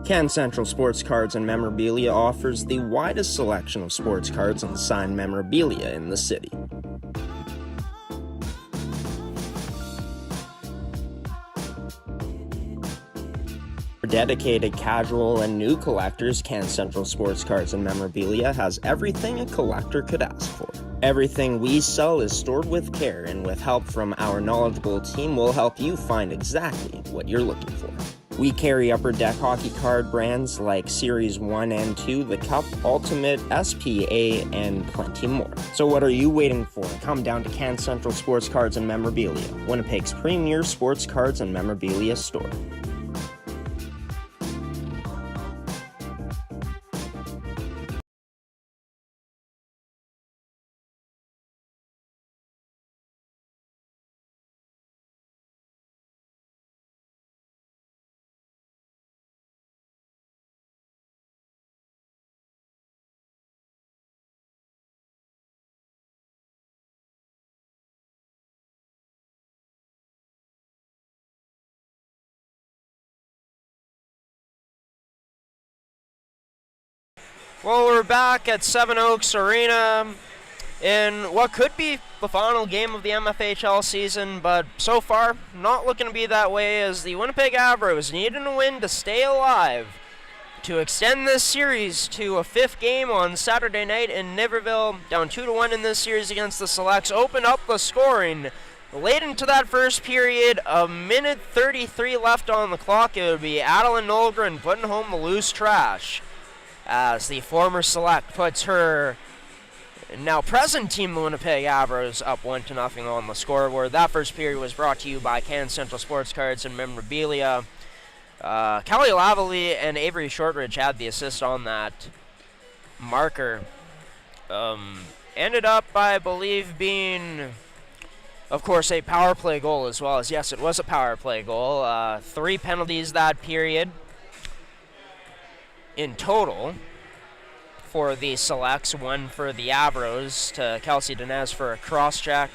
Can Central Sports Cards and Memorabilia offers the widest selection of sports cards and signed memorabilia in the city. For dedicated casual and new collectors, Can Central Sports Cards and Memorabilia has everything a collector could ask for. Everything we sell is stored with care, and with help from our knowledgeable team, we'll help you find exactly what you're looking for. We carry Upper Deck hockey card brands like Series 1 and 2, The Cup, Ultimate, SPA, and plenty more. So what are you waiting for? Come down to Can Central Sports Cards and Memorabilia, Winnipeg's premier sports cards and memorabilia store. Well, we're back at Seven Oaks Arena in what could be the final game of the MFHL season, but so far, not looking to be that way, as the Winnipeg Avros needing a win to stay alive to extend this series to a fifth game on Saturday night in Niverville. Down 2-1 in this series against the Selects. Opened up the scoring late into that first period, a minute 33 left on the clock. It would be Adeline Nolgren putting home the loose trash, as the former Select puts her now present team, the Winnipeg Avros, up 1-0 on the scoreboard. That first period was brought to you by Can Central Sports Cards and Memorabilia. Kelly Lavalley and Avery Shortridge had the assist on that marker. Ended up, I believe, being, of course, a power play goal as well. As yes, it was a power play goal. 3 penalties that period in total for the Selects, 1 for the Avros to Kelsey Dinez for a cross-check.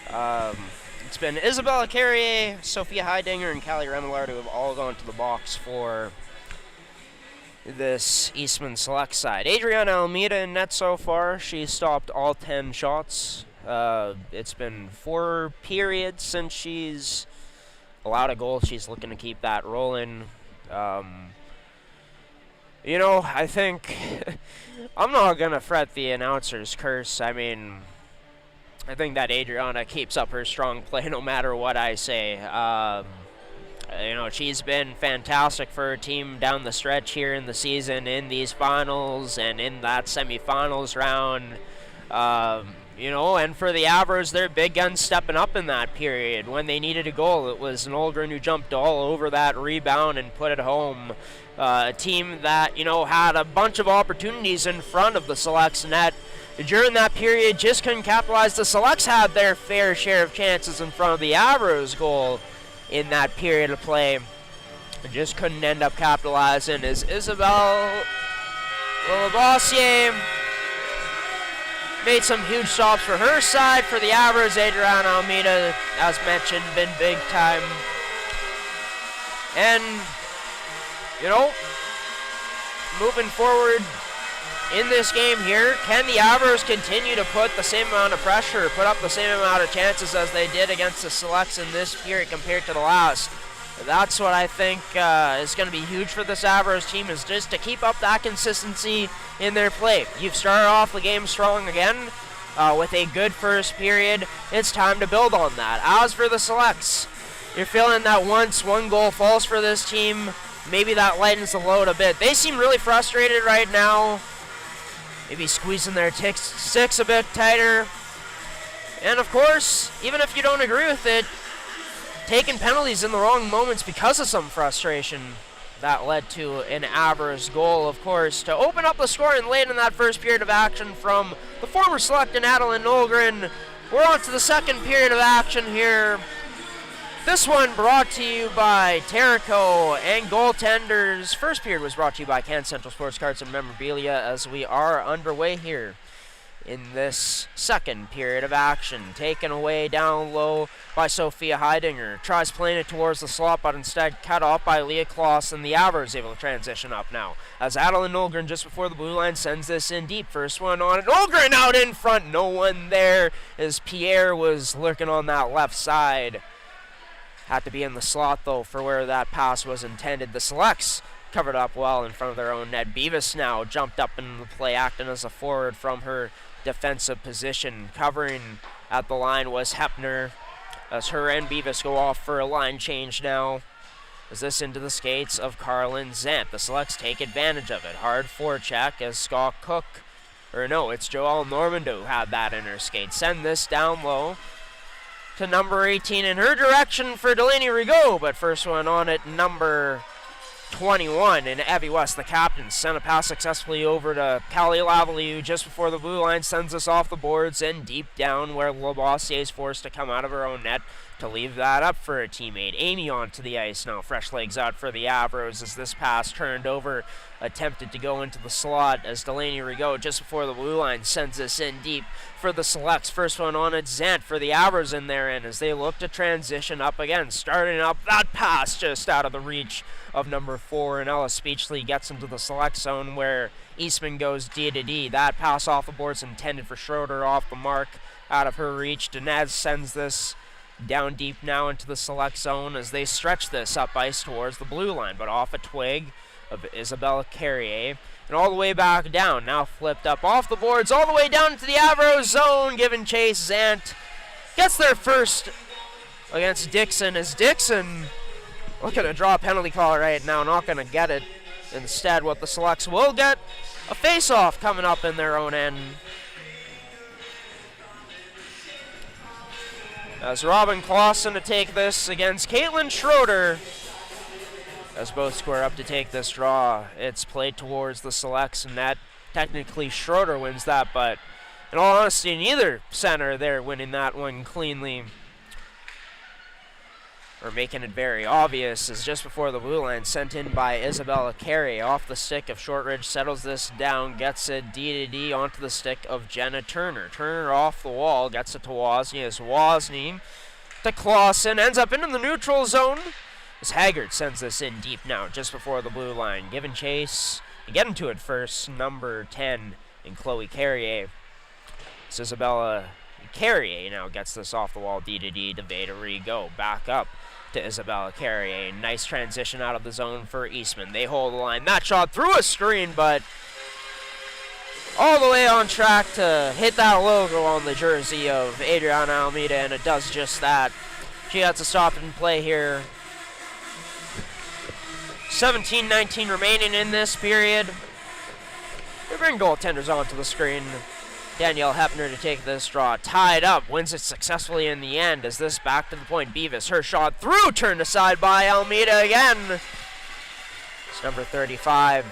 It's been Isabella Carrier, Sophia Heidinger, and Callie Remillard who have all gone to the box for this Eastman Select side. Adriana Almeida in net so far. She stopped all 10 shots. It's been 4 periods since she's allowed a goal. She's looking to keep that rolling. You know, I think I'm not going to fret the announcer's curse. I mean, I think that Adriana keeps up her strong play no matter what I say. You know, she's been fantastic for her team down the stretch here in the season, in these finals and in that semifinals round. You know, and for the Avros, their big guns stepping up in that period. When they needed a goal, it was Nolgren who jumped all over that rebound and put it home. A team that, you know, had a bunch of opportunities in front of the Selects net during that period, just couldn't capitalize. The Selects had their fair share of chances in front of the Avros goal in that period of play. Just couldn't end up capitalizing, as Isabelle Lavassier made some huge stops for her side. For the Avros, Adriana Almeida, as mentioned, been big time. And, you know, moving forward in this game here, can the Avros continue to put the same amount of pressure, put up the same amount of chances as they did against the Selects in this period compared to the last? That's what I think is going to be huge for this Avros team, is just to keep up that consistency in their play. You've started off the game strong again with a good first period. It's time to build on that. As for the Selects, you're feeling that once one goal falls for this team, maybe that lightens the load a bit. They seem really frustrated right now. Maybe squeezing their sticks a bit tighter. And of course, even if you don't agree with it, taking penalties in the wrong moments because of some frustration. That led to an Avros goal, of course, to open up the scoring late in that first period of action from the former Select and Adeline Nolgren. We're on to the second period of action here. This one brought to you by Terrico and goaltenders. First period was brought to you by Can Central Sports Cards and Memorabilia, as we are underway here in this second period of action. Taken away down low by Sophia Heidinger. Tries playing it towards the slot, but instead cut off by Leah Clausen. The Avros able to transition up now, as Adeline Nolgren just before the blue line sends this in deep. First one on it. Nolgren out in front. No one there, as Pierre was lurking on that left side. Had to be in the slot, though, for where that pass was intended. The Selects covered up well in front of their own net. Beavis now jumped up in the play, acting as a forward from her defensive position. Covering at the line was Hepner, as her and Beavis go off for a line change now. Is this into the skates of Carlin Zant? The Selects take advantage of it. Hard forecheck as Scott Cook, or no, it's Joelle Normando who had that in her skate. Send this down low to number 18 in her direction for Delaney Rigaud, but first one on it, number 21 in Evie West, the captain. Sent a pass successfully over to Callie Lavalieu just before the blue line, sends us off the boards and deep down, where Labossiere is forced to come out of her own net to leave that up for a teammate. Amy onto the ice now. Fresh legs out for the Avros as this pass turned over, attempted to go into the slot as Delaney Rigaud just before the blue line sends this in deep for the Selects. First one on it, Zant for the Avros in their end as they look to transition up again. Starting up, that pass just out of the reach of number 4, and Ella Speechley gets into the Select zone where Eastman goes D to D. That pass off the boards intended for Schroeder, off the mark, out of her reach. Dinez sends this down deep now into the Select zone as they stretch this up ice towards the blue line, but off a twig of Isabella Carrier, and all the way back down, now flipped up off the boards, all the way down to the Avro zone, giving chase. Zant gets their first against Dixon, as Dixon looking to draw a penalty call right now, not going to get it. Instead, what the Selects will get, a face-off coming up in their own end. As Robin Clausen to take this against Caitlin Schroeder, as both square up to take this draw. It's played towards the Selects net. Technically, Schroeder wins that, but in all honesty, neither center there winning that one cleanly, or making it very obvious, is just before the blue line, sent in by Isabella Carey off the stick of Shortridge, settles this down, gets it D to D onto the stick of Jenna Turner. Turner off the wall, gets it to Wozni, as Wozni to Clausen, ends up into the neutral zone, as Haggard sends this in deep now, just before the blue line. Giving chase, getting to it first, number 10 in Chloe Carrier. It's Isabella Carrier now gets this off the wall, D to D to Veda Rigaud. Back up to Isabella Carrier. Nice transition out of the zone for Eastman. They hold the line. That shot through a screen, but all the way on track to hit that logo on the jersey of Adriana Almeida, and it does just that. She has to stop and play here. 17-19 remaining in this period. They bring goaltenders onto the screen. Danielle Hepner to take this draw. Tied up, wins it successfully in the end. As this back to the point, Beavis, her shot through, turned aside by Almeida again. It's number 35.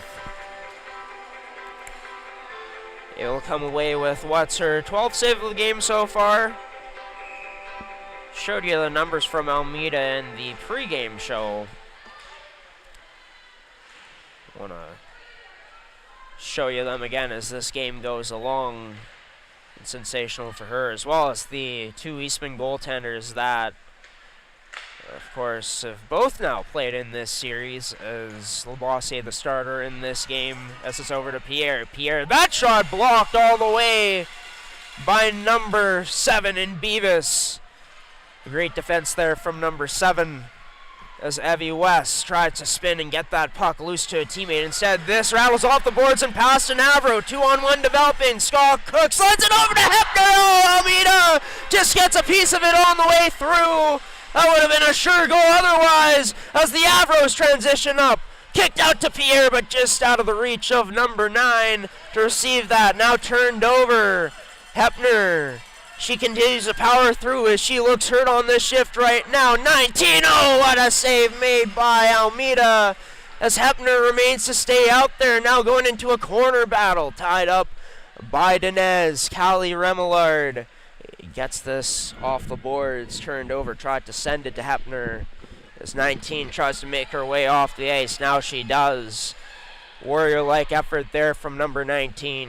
It will come away with what's her 12th save of the game so far. Showed you the numbers from Almeida in the pregame show. I want to show you them again as this game goes along. It's sensational for her, as well as the two Eastman goaltenders that, of course, have both now played in this series, as Labossiere the starter in this game, as it's over to Pierre. Pierre, that shot blocked all the way by number 7 in Beavis. Great defense there from number 7. As Evie West tried to spin and get that puck loose to a teammate. Instead, this rattles off the boards and past an Avro. 2-on-1 developing. Scott Cook slides it over to Hepner. Oh, Almeida just gets a piece of it on the way through. That would have been a sure goal otherwise, as the Avros transition up. Kicked out to Pierre, but just out of the reach of number 9 to receive that. Now turned over. Hepner. She continues to power through as she looks hurt on this shift right now. 19-0, what a save made by Almeida, as Hepner remains to stay out there, now going into a corner battle, tied up by Dinez. Callie Remillard gets this off the boards, turned over, tried to send it to Hepner, as 19 tries to make her way off the ice. Now she does. Warrior-like effort there from number 19.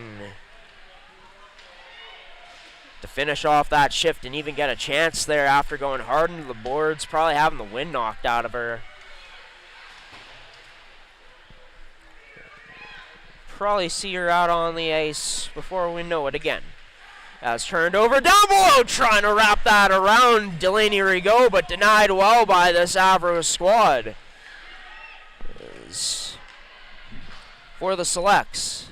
to finish off that shift and even get a chance there after going hard into the boards, probably having the wind knocked out of her. Probably see her out on the ice before we know it again. As turned over down below, trying to wrap that around Delaney Rigaud, but denied well by this Avros squad. For the Selects,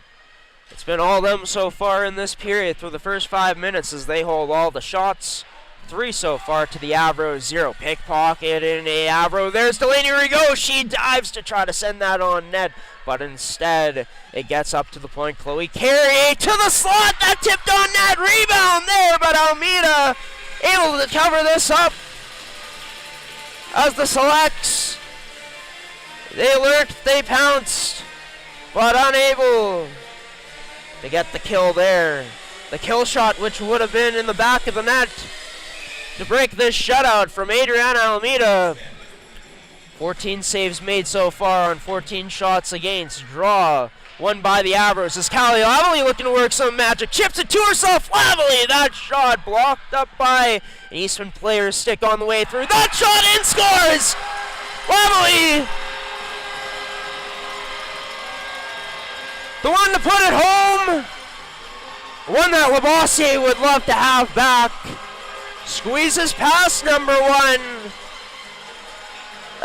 it's been all them so far in this period through the first 5 minutes as they hold all the shots. 3 so far to the Avros, 0. Pickpocket in a Avro. There's Delaney Rigaud. She dives to try to send that on net, but instead it gets up to the point. Chloe Carey to the slot. That tipped on net. Rebound there, but Almeida able to cover this up as the Selects. They lurked, they pounced, but unable to get the kill there. The kill shot, which would have been in the back of the net to break this shutout from Adriana Almeida. 14 saves made so far on 14 shots against. Draw won by the Avros as Callie Lavely looking to work some magic. Chips it to herself. Lavely, that shot blocked up by an Eastman player's stick on the way through. That shot in, scores! Lavely, the one to put it home. One that Labossiere would love to have back. Squeezes past number 1.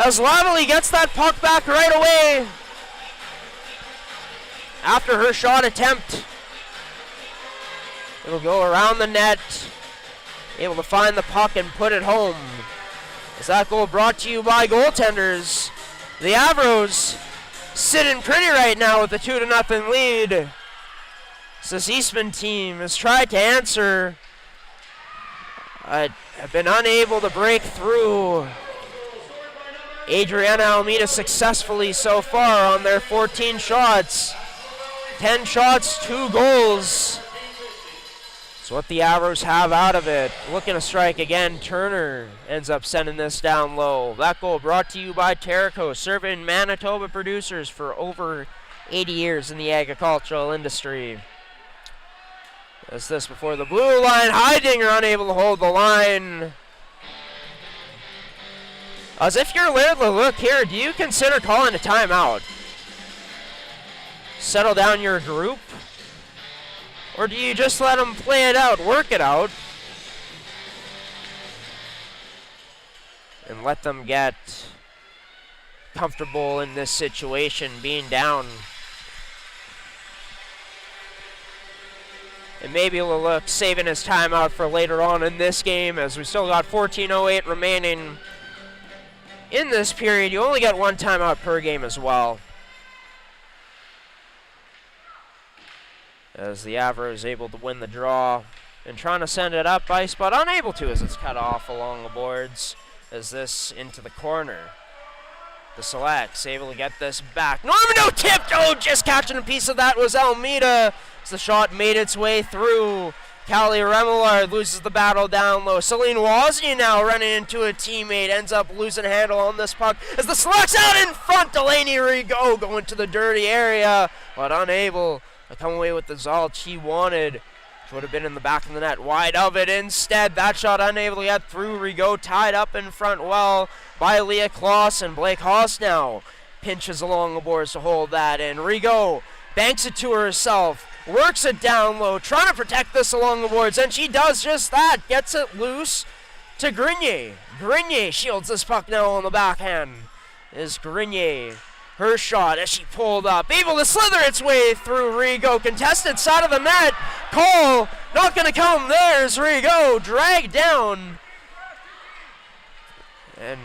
As Lavely gets that puck back right away after her shot attempt. It'll go around the net. Able to find the puck and put it home. As that goal brought to you by goaltenders. The Avros sitting pretty right now with a 2-0 lead. So this Eastman team has tried to answer. Have been unable to break through. Adriana Almeida successfully so far on their 14 shots. 10 shots, 2 goals. That's what the Avros have out of it. Looking to strike again. Turner ends up sending this down low. That goal brought to you by Terrico, serving Manitoba producers for over 80 years in the agricultural industry. As this before the blue line. Heidinger unable to hold the line. As if you're Laird LeLuc here, do you consider calling a timeout? Settle down your group? Or do you just let them play it out, work it out, and let them get comfortable in this situation, being down? And maybe LeLuc saving his timeout for later on in this game, as we still got 14:08 remaining in this period. You only get 1 timeout per game as well. As the Avro is able to win the draw and trying to send it up ice, but unable to as it's cut off along the boards. As this into the corner. The Selects able to get this back. Normando tipped! Oh, just catching a piece of that was Almeida. As the shot made its way through. Callie Remillard loses the battle down low. Celine Wozny now running into a teammate. Ends up losing a handle on this puck. As the Selects out in front, Delaney Rigaud going to the dirty area, but unable to come away with the result she wanted, which would have been in the back of the net. Wide of it instead. That shot unable to get through. Rigaud tied up in front well by Leah Clausen. Blake Haas now pinches along the boards to hold that in. Rigaud banks it to herself. Works it down low, trying to protect this along the boards, and she does just that. Gets it loose to Grenier. Grenier shields this puck now on the backhand. Is Grenier. Her shot as she pulled up, able to slither its way through Rigaud. Contested side of the net. Cole not going to come. There's Rigaud dragged down. And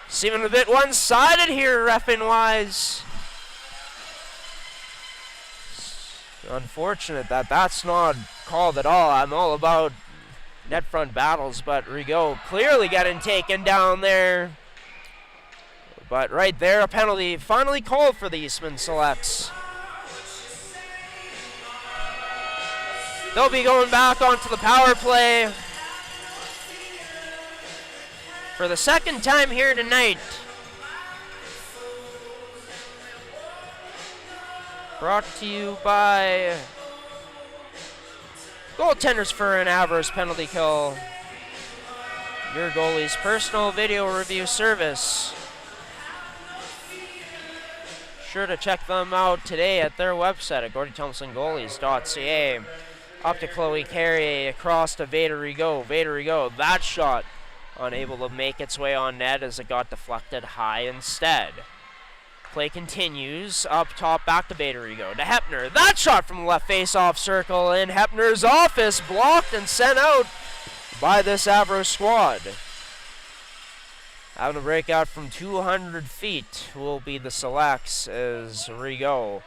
seeming a bit one-sided here, reffing-wise. Unfortunate that that's not called at all. I'm all about net front battles, but Rigaud clearly getting taken down there. But right there, a penalty finally called for the Eastman Selects. They'll be going back onto the power play for the second time here tonight. Brought to you by Goaltenders for an Avros penalty kill. Your goalie's personal video review service. Sure to check them out today at their website at GordyThompsonGoalies.ca. Up to Chloe Carrier, across to Vader Rigaud. Vader Rigaud, that shot unable to make its way on net as it got deflected high instead. Play continues, up top, back to Vader Rigaud, to Hepner. That shot from the left face-off circle in Hepner's office, blocked and sent out by this Avro squad. Having a breakout from 200 feet will be the Selects as Rigaud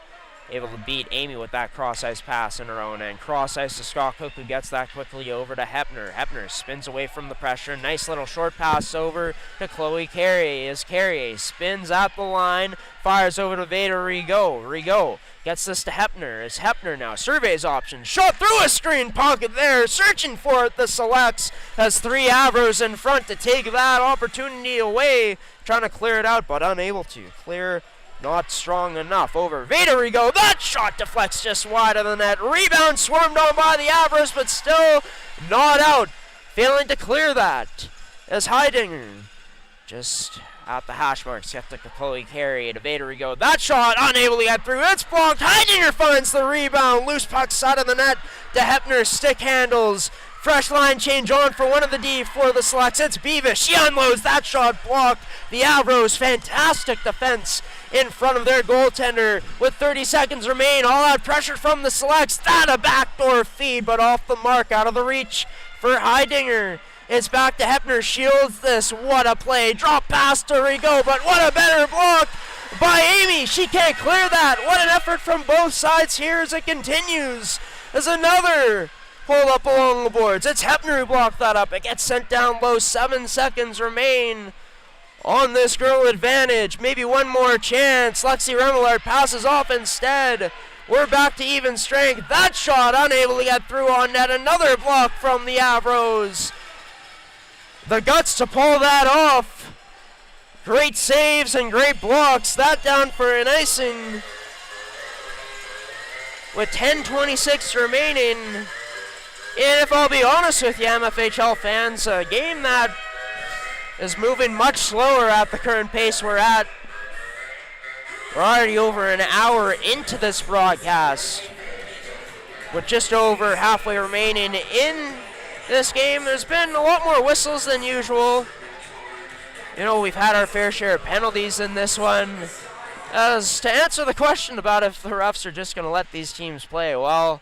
able to beat Amy with that cross-ice pass in her own end. Cross-ice to Scott Cook, who gets that quickly over to Hepner. Hepner spins away from the pressure. Nice little short pass over to Chloe Carrier as Carrier spins at the line, fires over to Vader Rigaud. Rigaud gets this to Hepner as Hepner now surveys options. Shot through a screen pocket there, searching for it. The Selects has 3 Avros in front to take that opportunity away. Trying to clear it out, but unable to. Clear not strong enough. Over Vader Rigaud. That shot deflects just wide of the net. Rebound swarmed on by the Avros, but still not out. Failing to clear that as Heidinger just at the hash marks. Get to Chloe Carey to Vader Rigaud. That shot unable to get through. It's blocked. Heidinger finds the rebound. Loose puck side of the net to Hepner. Stick handles. Fresh line change on for one of the D for the Selects. It's Beavis. She unloads. That shot blocked. The Avros, fantastic defense in front of their goaltender with 30 seconds remain. All out pressure from the Selects. That a backdoor feed, but off the mark, out of the reach for Heidinger. It's back to Hepner. Shields this. What a play. Drop pass to Rigaud, but what a better block by Amy. She can't clear that. What an effort from both sides here as it continues. As another pull up along the boards. It's Hepner who blocked that up. It gets sent down low. 7 seconds remain on this girl advantage. Maybe one more chance. Lexi Remillard passes off instead. We're back to even strength. That shot unable to get through on net. Another block from the Avros. The guts to pull that off. Great saves and great blocks. That down for an icing. With 10:26 remaining. And if I'll be honest with you, MFHL fans, a game that is moving much slower at the current pace we're at. We're already over an hour into this broadcast. With just over halfway remaining in this game, there's been a lot more whistles than usual. You know, we've had our fair share of penalties in this one. As to answer the question about if the refs are just going to let these teams play, well,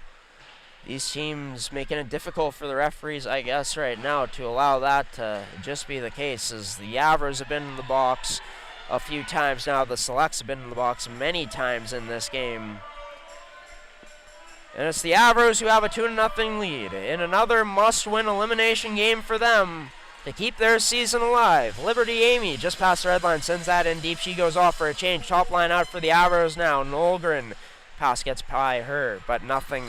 these teams making it difficult for the referees, I guess, right now to allow that to just be the case, as the Avros have been in the box a few times now. The Selects have been in the box many times in this game. And it's the Avros who have a 2-0 lead in another must-win elimination game for them to keep their season alive. Liberty Amy just past the red line, sends that in deep. She goes off for a change. Top line out for the Avros now. Nolgren. Pass gets by her, but nothing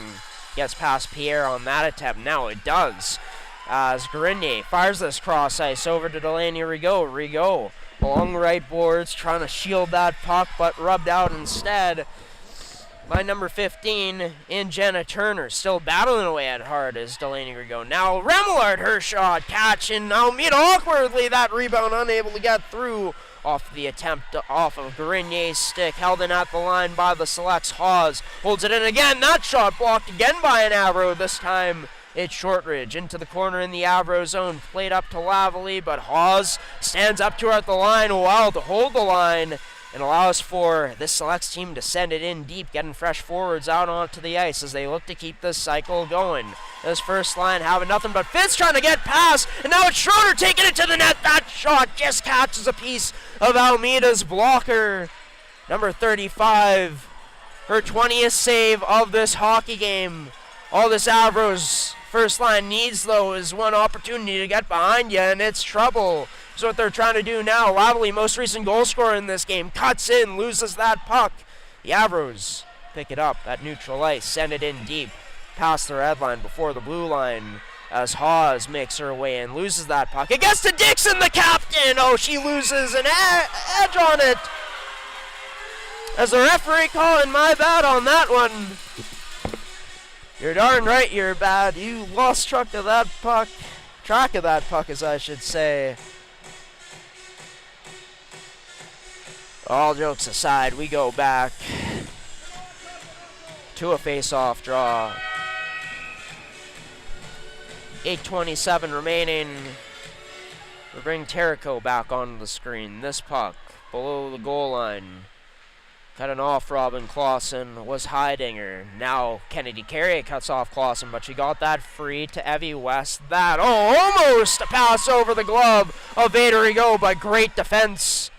gets past Pierre on that attempt. Now it does. As Grenier fires this cross ice over to Delaney Rigaud. Rigaud along the right boards, trying to shield that puck, but rubbed out instead by number 15 in Jenna Turner. Still battling away at hard as Delaney Rigaud. Now Remillard, her shot, catch, and Almeida awkwardly, that rebound unable to get through off the attempt off of Grenier's stick. Held in at the line by the Selects. Hawes holds it in again. That shot blocked again by an Avro. This time it's Shortridge into the corner in the Avro zone. Played up to Lavalley, but Hawes stands up to her at the line. Well to hold the line and allows for this Selects team to send it in deep, getting fresh forwards out onto the ice as they look to keep this cycle going. This first line having nothing but Fitz trying to get past, and now it's Schroeder taking it to the net. That shot just catches a piece of Almeida's blocker. Number 35, her 20th save of this hockey game. All this Avros first line needs, though, is one opportunity to get behind you, and it's trouble. So what they're trying to do now. Lavalley, most recent goal scorer in this game, cuts in, loses that puck. The Avros pick it up at neutral ice, send it in deep, past the red line before the blue line, as Hawes makes her way and loses that puck. It gets to Dixon, the captain. Oh, she loses an edge on it. As the referee calling my bad on that one. You're darn right you're bad. You lost track of that puck, as I should say. All jokes aside, we go back to a face-off draw. 8:27 remaining. We bring Terrico back onto the screen. This puck below the goal line. Cut an off Robin Clausen, was Heidinger. Now Kennedy Carrier cuts off Clausen, but she got that free to Evie West. That, almost a pass over the glove of Vaderigo, but great defense.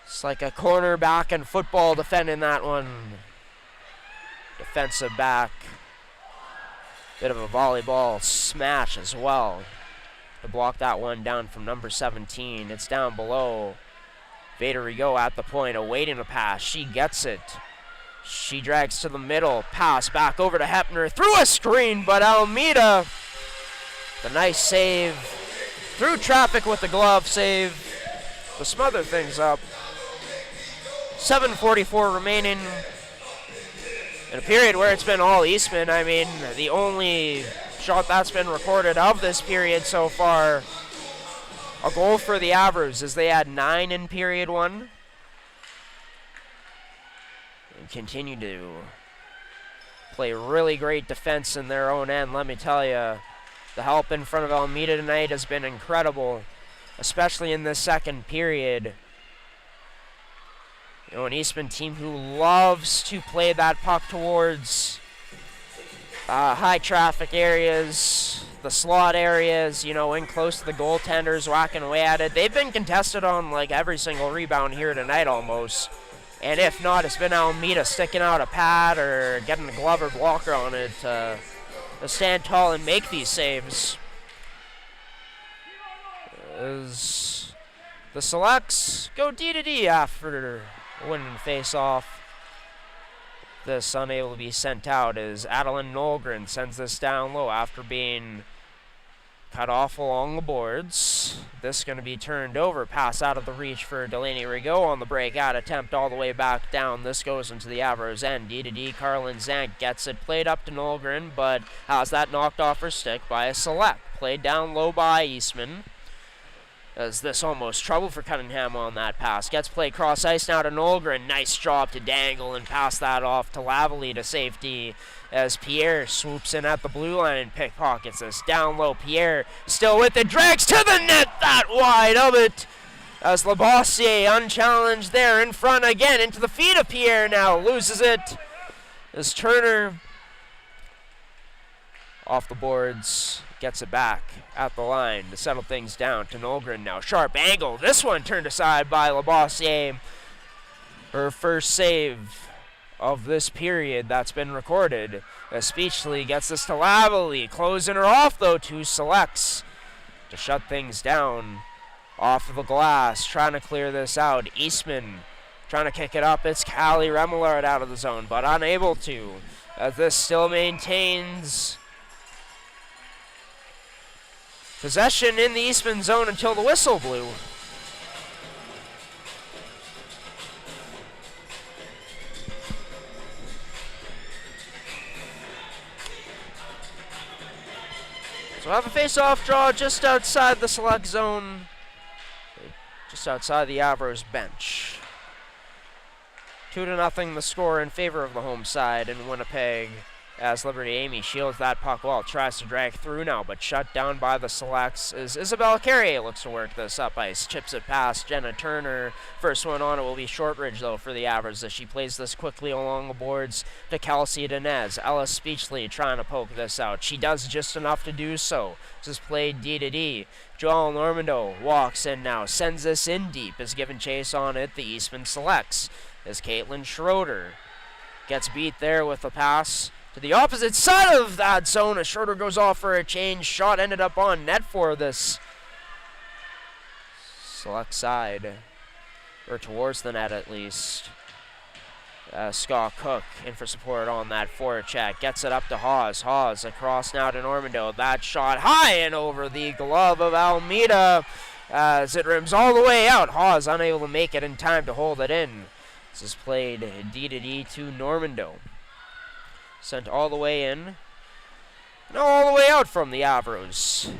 It's like a cornerback in football defending that one. Defensive back. Bit of a volleyball smash as well to block that one down from number 17. It's down below. Vaderigo at the point, awaiting a pass. She gets it. She drags to the middle. Pass back over to Hepner. Through a screen, but Almeida, the nice save. Through traffic with the glove save to smother things up. 7:44 remaining. In a period where it's been all Eastman. I mean, the only shot that's been recorded of this period so far, a goal for the Avros, as they had 9 in period 1. And continue to play really great defense in their own end. Let me tell you, the help in front of Almeida tonight has been incredible, especially in this second period. You know, an Eastman team who loves to play that puck towards high traffic areas, the slot areas, you know, in close to the goaltenders, whacking away at it. They've been contested on like every single rebound here tonight almost. And if not, it's been Almeida sticking out a pad or getting a glove or blocker on it to stand tall and make these saves. As the Selects go D-to-D after winning face-off. This unable to be sent out as Adeline Nolgren sends this down low after being cut off along the boards. This going to be turned over. Pass out of the reach for Delaney Rigaud on the breakout attempt all the way back down. This goes into the Avros end. D-to-D, Carlin Zank gets it. Played up to Nolgren, but has that knocked off her stick by a Select. Played down low by Eastman. As this almost trouble for Cunningham on that pass. Gets play cross ice now to Nolgren. Nice job to dangle and pass that off to Lavalley to safety as Pierre swoops in at the blue line and pickpockets this. Down low, Pierre still with it. Drags to the net, that wide of it. As Labossiere unchallenged there in front again into the feet of Pierre now. Loses it as Turner off the boards. Gets it back at the line to settle things down to Nolgren now. Sharp angle. This one turned aside by Labossiere. Her first save of this period that's been recorded. As Speechley gets this to Lavalley. Closing her off though to Selects to shut things down. Off of the glass. Trying to clear this out. Eastman trying to kick it up. It's Callie Remillard out of the zone, but unable to. As this still maintains possession in the Eastman zone until the whistle blew. So have a face-off draw just outside the Select zone, just outside the Avros bench. 2-0 the score in favor of the home side in Winnipeg. As Liberty Amy shields that puck well, tries to drag through now, but shut down by the Selects as Isabella Carrier looks to work this up ice. Chips it past Jenna Turner. First one on it will be Shortridge, though, for the Avros as she plays this quickly along the boards to Kelsey Dinez. Ella Speechley trying to poke this out. She does just enough to do so. This is played D-to-D. Joelle Normando walks in now, sends this in deep, is given chase on it. The Eastman Selects as Caitlin Schroeder gets beat there with a pass to the opposite side of that zone as Schroeder goes off for a change. Shot ended up on net for this Select side, or towards the net at least. Scott Cook in for support on that forecheck. Gets it up to Hawes. Hawes across now to Normando. That shot high and over the glove of Almeida as it rims all the way out. Hawes unable to make it in time to hold it in. This is played D-to-D to Normando. Sent all the way in. No, all the way out from the Avros.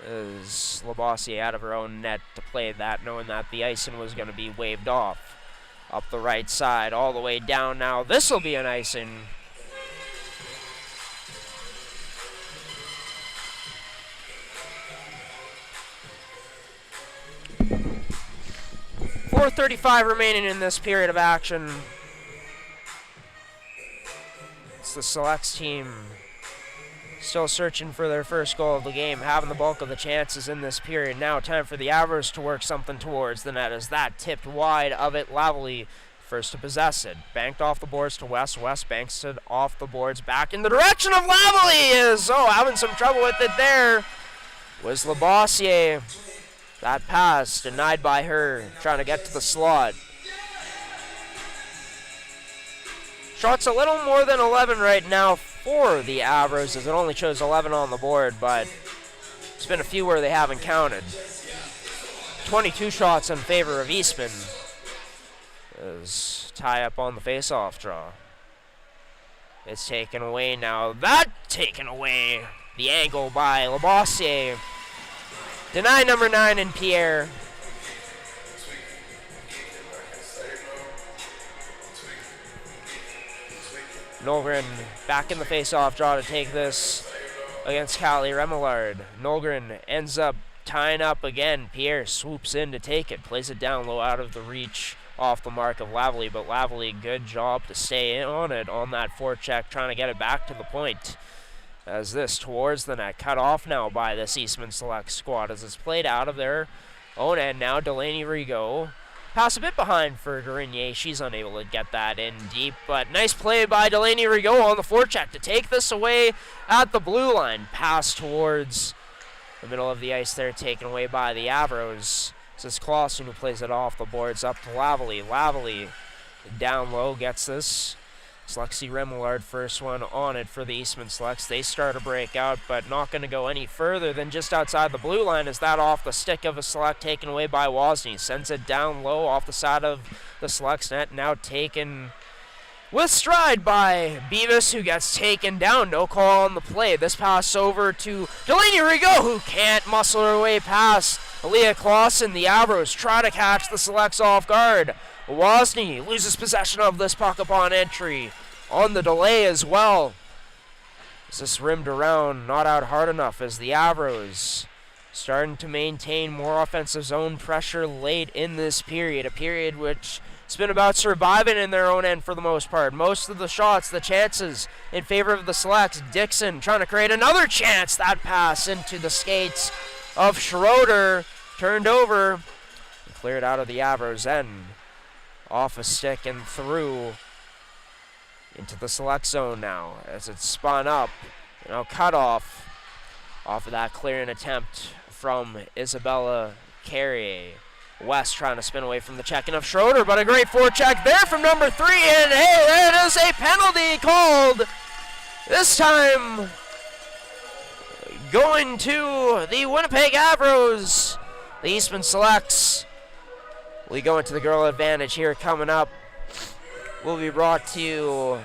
Is Labossiere out of her own net to play that, knowing that the icing was going to be waved off. Up the right side, all the way down now. This will be an icing. .435 remaining in this period of action. It's the Selects team still searching for their first goal of the game, having the bulk of the chances in this period. Now time for the Avros to work something towards the net as that tipped wide of it. Lavely first to possess it. Banked off the boards to West. West banks it off the boards back in the direction of Lavely. Is having some trouble with it there was Labossiere. That pass denied by her, trying to get to the slot. Shots a little more than 11 right now for the Avros, as it only shows 11 on the board, but it's been a few where they haven't counted. 22 shots in favor of Eastman. As tie up on the face-off draw. It's taken away now. That taken away. The angle by Labossiere. Deny number 9 in Pierre. Nolgren back in the face-off draw to take this against Callie Remillard. Nolgren ends up tying up again. Pierre swoops in to take it, plays it down low out of the reach off the mark of Lavely, but Lavely, good job to stay in on it on that forecheck, trying to get it back to the point. As this towards the net, cut off now by this Eastman Selects squad as it's played out of their own end now. Delaney Rigaud. Pass a bit behind for Grenier. She's unable to get that in deep, but nice play by Delaney Rigaud on the forecheck to take this away at the blue line. Pass towards the middle of the ice there, taken away by the Avros. This is Clausen who plays it off the boards up to Lavely. Lavely down low gets this. It's Lexi Remillard, first one on it for the Eastman Selects. They start a breakout, but not going to go any further than just outside the blue line. Is that off the stick of a Select, taken away by Wozni. Sends it down low off the side of the Selects net. Now taken with stride by Beavis, who gets taken down. No call on the play. This pass over to Delaney Rigaud, who can't muscle her way past Aaliyah Clausen. The Avros try to catch the Selects off guard. Wozni loses possession of this puck upon entry. On the delay as well. Is this rimmed around, not out hard enough as the Avros starting to maintain more offensive zone pressure late in this period. A period which has been about surviving in their own end for the most part. Most of the shots, the chances in favor of the Selects. Dixon trying to create another chance. That pass into the skates of Schroeder. Turned over. Cleared out of the Avros end. Off a stick and through into the Select zone now as it's spun up. Now cut off of that clearing attempt from Isabella Carrier. West trying to spin away from the checking of Schroeder, but a great forecheck there from number 3, and hey, there is a penalty called. This time going to the Winnipeg Avros. The Eastman Selects. We go into the girl advantage here coming up. Will be brought to you,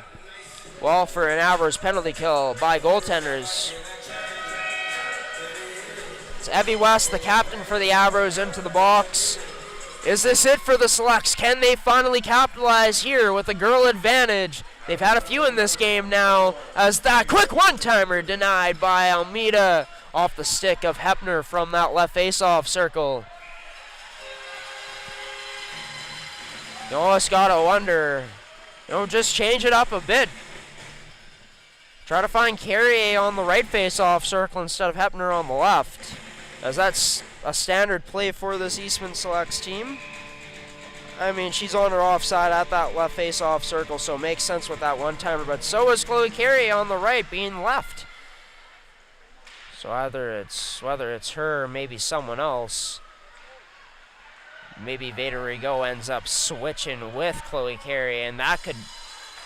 well, for an Avros penalty kill by goaltenders. It's Evie West, the captain for the Avros, into the box. Is this it for the Selects? Can they finally capitalize here with a girl advantage? They've had a few in this game now, as that quick one-timer denied by Almeida off the stick of Hepner from that left face-off circle. You almost gotta wonder, just change it up a bit. Try to find Carrier on the right face-off circle instead of Hepner on the left, as that's a standard play for this Eastman Selects team. I mean, she's on her offside at that left face-off circle, so it makes sense with that one-timer, but so is Chloe Carrier on the right, being left. So whether it's her or maybe someone else, maybe Veda Rigaud ends up switching with Chloe Carrier, and that could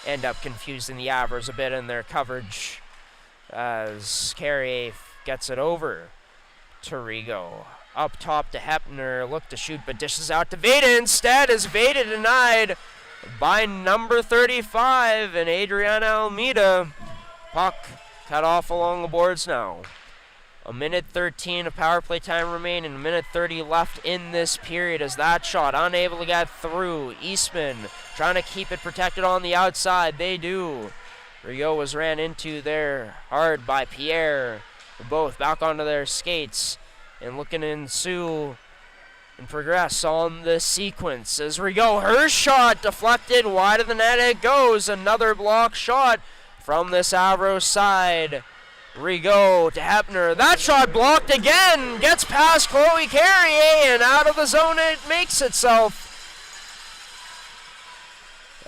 end up confusing the Avros a bit in their coverage as Carrier gets it over to Rigaud. Up top to Hepner, look to shoot, but dishes out to Veda instead, as Veda denied by number 35 and Adriana Almeida. Puck cut off along the boards now. A minute 13 of power play time remaining, a minute 30 left in this period as that shot unable to get through. Eastman trying to keep it protected on the outside. They do. Rigaud was ran into there hard by Pierre. Both back onto their skates and looking to ensue and progress on the sequence. As Rigaud, her shot deflected wide of the net it goes. Another block shot from this Avros side. Rigaud to Hepner. That shot blocked again. Gets past Chloe Carrier and out of the zone it makes itself.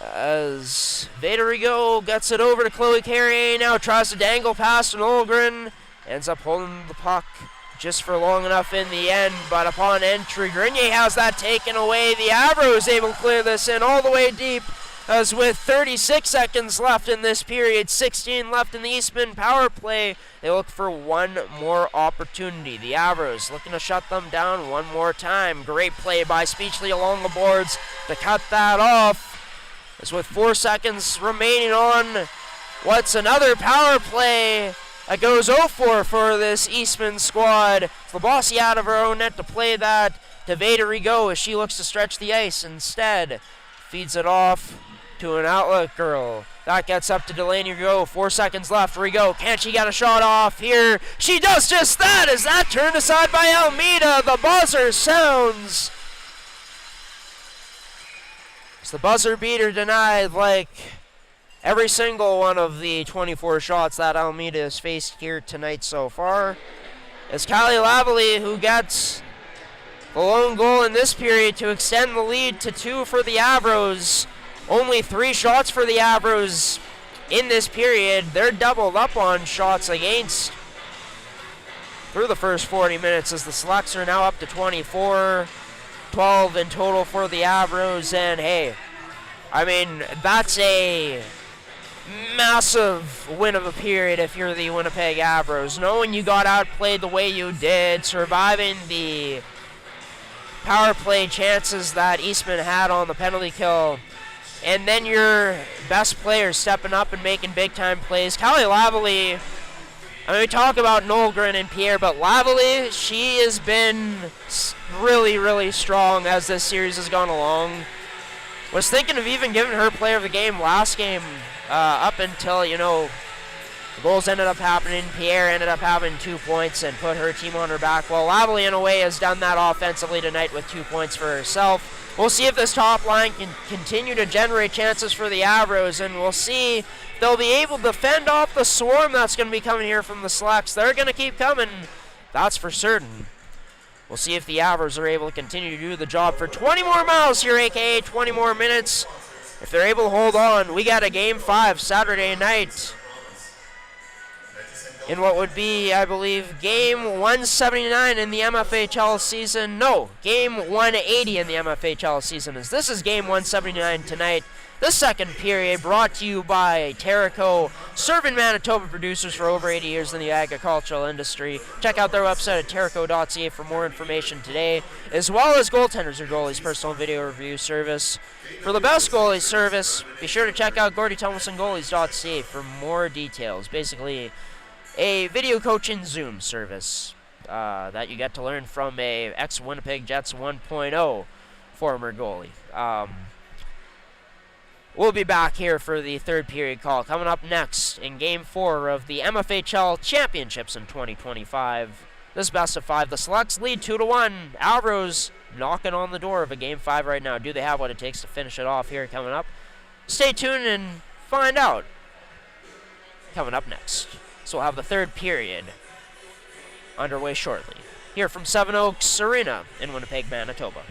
As Veda Rigaud gets it over to Chloe Carrier. Now tries to dangle past Nolgren. Ends up holding the puck just for long enough in the end. But upon entry, Grenier has that taken away. The Avros able to clear this in all the way deep. As with 36 seconds left in this period, 16 left in the Eastman power play, they look for one more opportunity. The Avros looking to shut them down one more time. Great play by Speechley along the boards to cut that off. As with 4 seconds remaining on what's another power play that goes 0-4 for this Eastman squad. Labossi out of her own net to play that to Veda Rigaud as she looks to stretch the ice. Instead, feeds it off to an outlet girl. That gets up to Delaney Rigaud. 4 seconds left. Rigaud, can she get a shot off here? She does just that as that turned aside by Almeida. The buzzer sounds. It's the buzzer beater denied like every single one of the 24 shots that Almeida has faced here tonight so far. It's Callie Lavalley who gets the lone goal in this period to extend the lead to 2 for the Avros. Only 3 shots for the Avros in this period. They're doubled up on shots against through the first 40 minutes as the Selects are now up to 24. 12 in total for the Avros. And hey, I mean, that's a massive win of a period if you're the Winnipeg Avros. Knowing you got outplayed the way you did, surviving the power play chances that Eastman had on the penalty kill, and then your best players stepping up and making big-time plays. Callie Lavalley, I mean, we talk about Nolgren and Pierre, but Lavalley, she has been really, really strong as this series has gone along. Was thinking of even giving her player of the game last game up until, you know, the goals ended up happening. Pierre ended up having 2 points and put her team on her back. Well, Lavalley, in a way, has done that offensively tonight with 2 points for herself. We'll see if this top line can continue to generate chances for the Avros, and we'll see if they'll be able to fend off the swarm that's going to be coming here from the Selects. They're going to keep coming, that's for certain. We'll see if the Avros are able to continue to do the job for 20 more miles here, a.k.a. 20 more minutes. If they're able to hold on, we got a Game 5 Saturday night in what would be, I believe, Game 179 in the MFHL season. No, Game 180 in the MFHL season. As this is Game 179 tonight. The second period brought to you by Terrico, serving Manitoba producers for over 80 years in the agricultural industry. Check out their website at terrico.ca for more information today, as well as Goaltenders or Goalies personal video review service. For the best goalie service, be sure to check out GordyThomasonGoalies.ca for more details. Basically, a video coaching Zoom service that you get to learn from a ex-Winnipeg Jets 1.0 former goalie. We'll be back here for the third period call. Coming up next in Game 4 of the MFHL Championships in 2025. This best of 5. The Selects lead 2-1. Avros knocking on the door of a Game 5 right now. Do they have what it takes to finish it off here coming up? Stay tuned and find out. Coming up next. So we'll have the third period underway shortly. Here from Seven Oaks Arena in Winnipeg, Manitoba.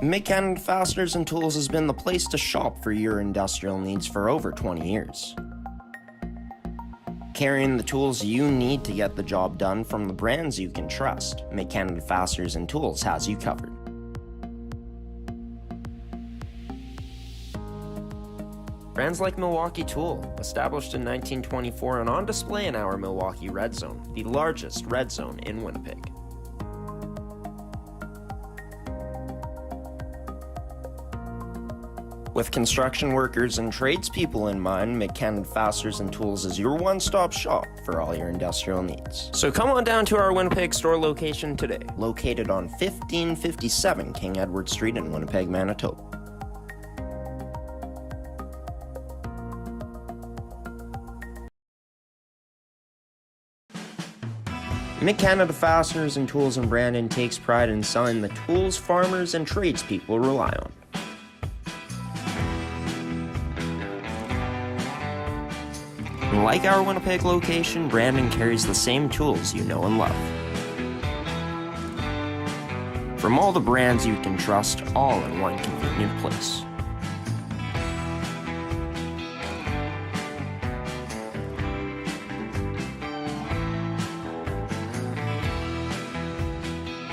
Mid-Canada Fasteners and Tools has been the place to shop for your industrial needs for over 20 years. Carrying the tools you need to get the job done from the brands you can trust, Mid-Canada Fasteners and Tools has you covered. Brands like Milwaukee Tool, established in 1924 and on display in our Milwaukee Red Zone, the largest red zone in Winnipeg. With construction workers and tradespeople in mind, Mid-Canada Fasteners and Tools is your one-stop shop for all your industrial needs. So come on down to our Winnipeg store location today, located on 1557 King Edward Street in Winnipeg, Manitoba. Mid-Canada Fasteners and Tools in Brandon takes pride in selling the tools farmers and tradespeople rely on. Like our Winnipeg location, Brandon carries the same tools you know and love. From all the brands you can trust, all in one convenient place.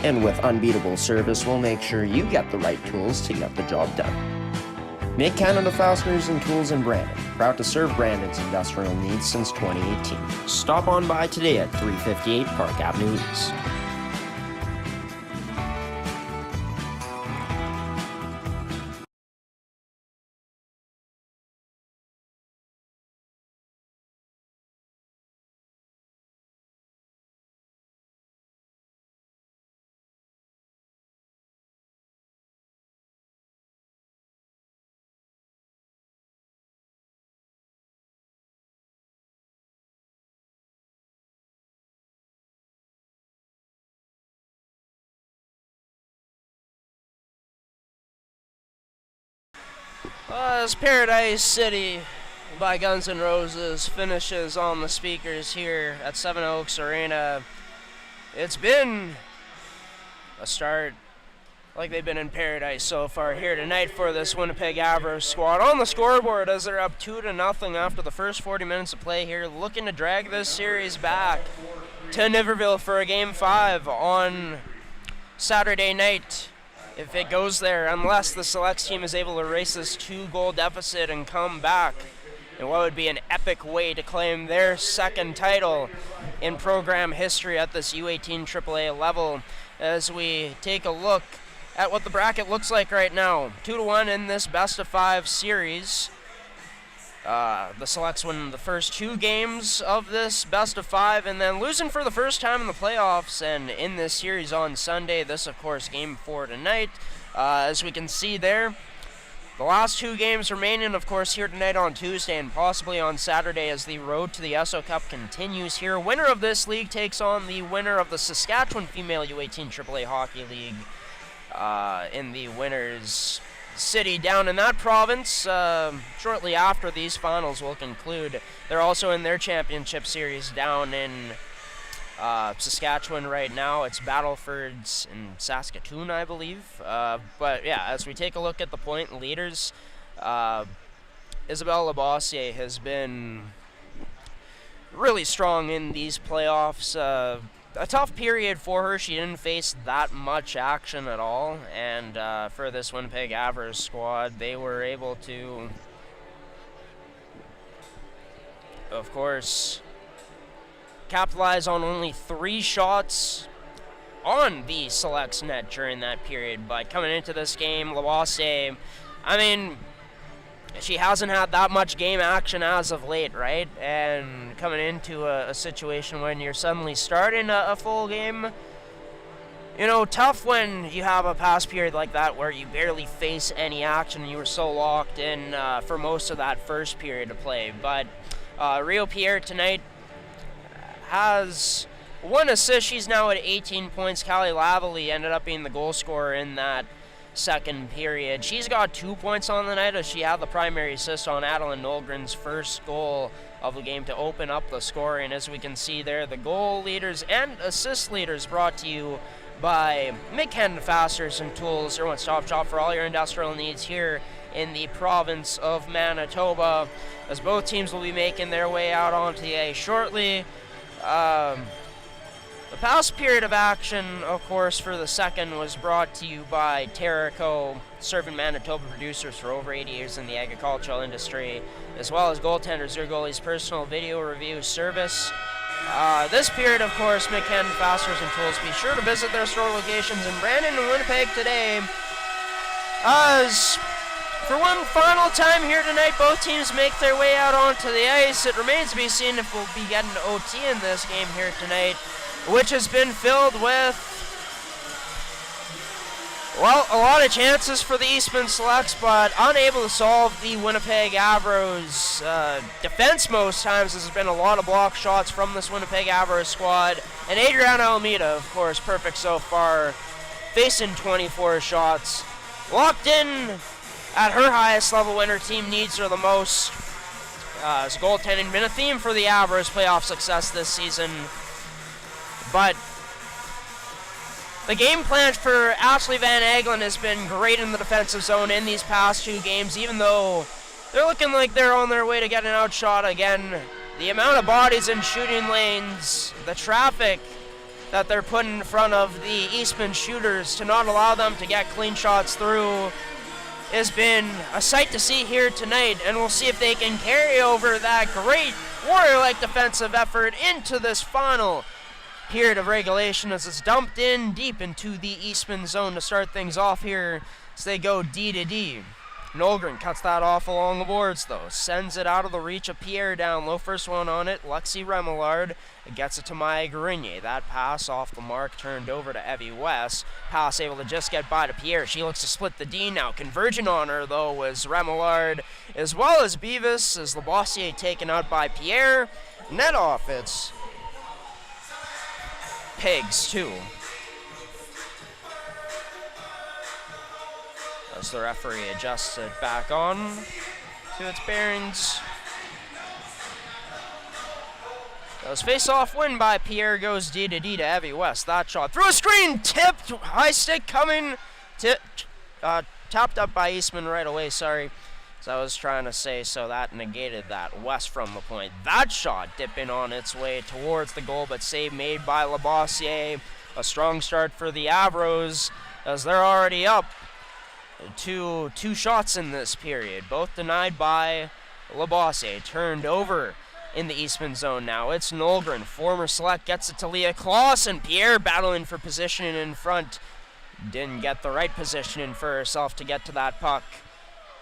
And with unbeatable service, we'll make sure you get the right tools to get the job done. Mid-Canada Fasteners and Tools in Brandon, proud to serve Brandon's industrial needs since 2018. Stop on by today at 358 Park Avenue East. As Paradise City by Guns N' Roses finishes on the speakers here at Seven Oaks Arena, it's been a start like they've been in paradise so far here tonight for this Winnipeg Avros squad. On the scoreboard as they're up 2-0 after the first 40 minutes of play here, looking to drag this series back to Niverville for a Game 5 on Saturday night. If it goes there, unless the Selects team is able to erase this 2-goal deficit and come back in what would be an epic way to claim their second title in program history at this U18 AAA level. As we take a look at what the bracket looks like right now, 2-1 in this best-of-5 series. The Selects win the first 2 games of this best-of-5 and then losing for the first time in the playoffs and in this series on Sunday. This, of course, Game 4 tonight. As we can see there, the last 2 games remaining, of course, here tonight on Tuesday and possibly on Saturday as the road to the SO Cup continues here. Winner of this league takes on the winner of the Saskatchewan Female U18 AAA Hockey League in the winners' city down in that province. Shortly after these finals will conclude, they're also in their championship series down in Saskatchewan right now. It's Battleford's in Saskatoon, I believe. But yeah, as we take a look at the point leaders, Isabelle Labossiere has been really strong in these playoffs. A tough period for her. She didn't face that much action at all, and for this Winnipeg Avros squad, they were able to, of course, capitalize on only 3 shots on the Selects net during that period. But coming into this game, Labossiere, I mean, she hasn't had that much game action as of late, right? And coming into a situation when you're suddenly starting a full game, you know, tough when you have a past period like that where you barely face any action and you were so locked in for most of that first period of play. But Rio Pierre tonight has 1 assist. She's now at 18 points. Callie Lavalley ended up being the goal scorer in that second period. She's got 2 points on the night as she had the primary assist on Adeline Nolgren's first goal of the game to open up the scoring. As we can see there, the goal leaders and assist leaders brought to you by Mid-Canada Fasteners and Tools, your one-stop shop for all your industrial needs here in the province of Manitoba, as both teams will be making their way out onto the ice shortly. The past period of action, of course, for the second was brought to you by Terrico, serving Manitoba producers for over 80 years in the agricultural industry, as well as Goaltenders, your goalie's personal video review service. This period, of course, Mid-Canada Fasteners and Tools. Be sure to visit their store locations in Brandon and Winnipeg today. As for one final time here tonight, both teams make their way out onto the ice. It remains to be seen if we'll be getting OT in this game here tonight, which has been filled with, well, a lot of chances for the Eastman Selects, but unable to solve the Winnipeg Avros defense most times. There's been a lot of block shots from this Winnipeg Avros squad. And Adriana Almeida, of course, perfect so far, facing 24 shots. Locked in at her highest level when her team needs her the most. As goaltending been a theme for the Avros playoff success this season. But the game plan for Ashley Van Aglen has been great in the defensive zone in these past two games, even though they're looking like they're on their way to get an outshot again. The amount of bodies in shooting lanes, the traffic that they're putting in front of the Eastman shooters to not allow them to get clean shots through has been a sight to see here tonight, and we'll see if they can carry over that great Warrior-like defensive effort into this final period of regulation as it's dumped in deep into the Eastman zone to start things off here as they go D to D. Nolgren cuts that off along the boards though, sends it out of the reach of Pierre down low. First one on it, Lexi Remillard gets it to Maya Grenier. That pass off the mark, turned over to Evie West. Pass able to just get by to Pierre. She looks to split the D now. Converging on her though was Remillard as well as Beavis, as Labossiere taken out by Pierre. Net off, it's Pigs too. As the referee adjusts it back on to its bearings. Those face-off win by Pierre, goes D to D to Evie West. That shot through a screen, tipped, high stick coming, tapped up by Eastman right away, sorry. As I was trying to say, so that negated that. West from the point. That shot dipping on its way towards the goal, but save made by Labossiere. A strong start for the Avros as they're already up to two shots in this period, both denied by Labossiere. Turned over in the Eastman zone now. It's Nolgren, former Select, gets it to Leah Clausen. Pierre battling for position in front. Didn't get the right positioning for herself to get to that puck.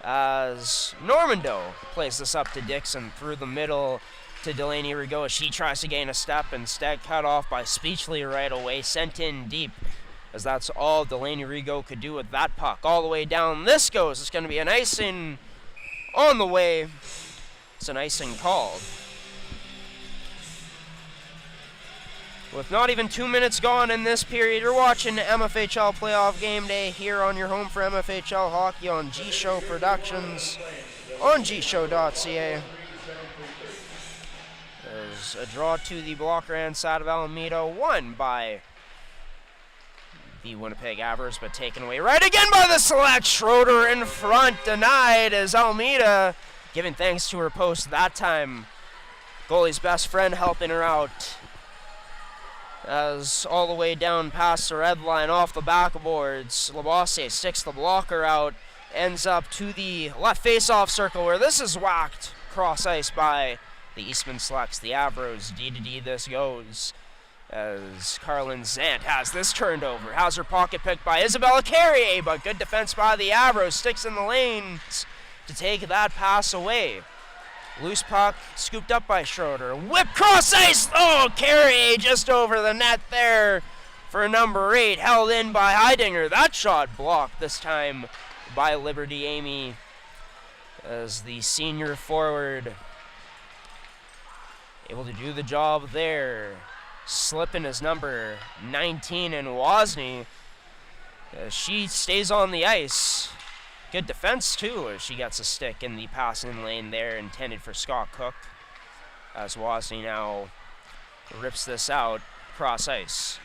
As Normando plays this up to Dixon through the middle to Delaney Rigaud. She tries to gain a step, instead cut off by Speechley right away, sent in deep, as that's all Delaney Rigaud could do with that puck. All the way down this goes. It's going to be an icing on the way. It's an icing called. With not even 2 minutes gone in this period, you're watching MFHL Playoff Game Day here on your home for MFHL Hockey on G-Show Productions on gshow.ca. There's a draw to the blocker hand side of Alameda, won by the Winnipeg Avros, but taken away right again by the Select. Schroeder in front, denied as Almeida giving thanks to her post that time. Goalie's best friend helping her out. As all the way down past the red line, off the backboards, Labossiere sticks the blocker out, ends up to the left face-off circle where this is whacked cross ice by the Eastman Selects. The Avros, D to D this goes, as Carlin Zant has this turned over, has her pocket picked by Isabella Carrier, but good defense by the Avros, sticks in the lanes to take that pass away. Loose puck, scooped up by Schroeder. Whip cross ice! Oh, Carrier just over the net there for number 8. Held in by Heidinger. That shot blocked this time by Liberty Amy as the senior forward able to do the job there. Slipping his number 19 in Wozni. She stays on the ice. Good defense, too, as she gets a stick in the passing lane there, intended for Scott Cook. As Wozni now rips this out, cross ice.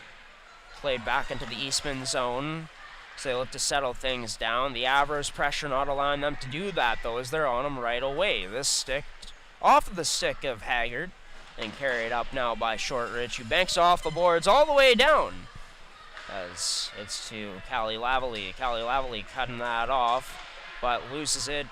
played back into the Eastman zone. So they look to settle things down. The Avros pressure not allowing them to do that, though, as they're on them right away. This stick off of the stick of Haggard and carried up now by Shortridge, who banks off the boards all the way down. As it's to Callie Lavallee. Callie Lavallee cutting that off, but loses it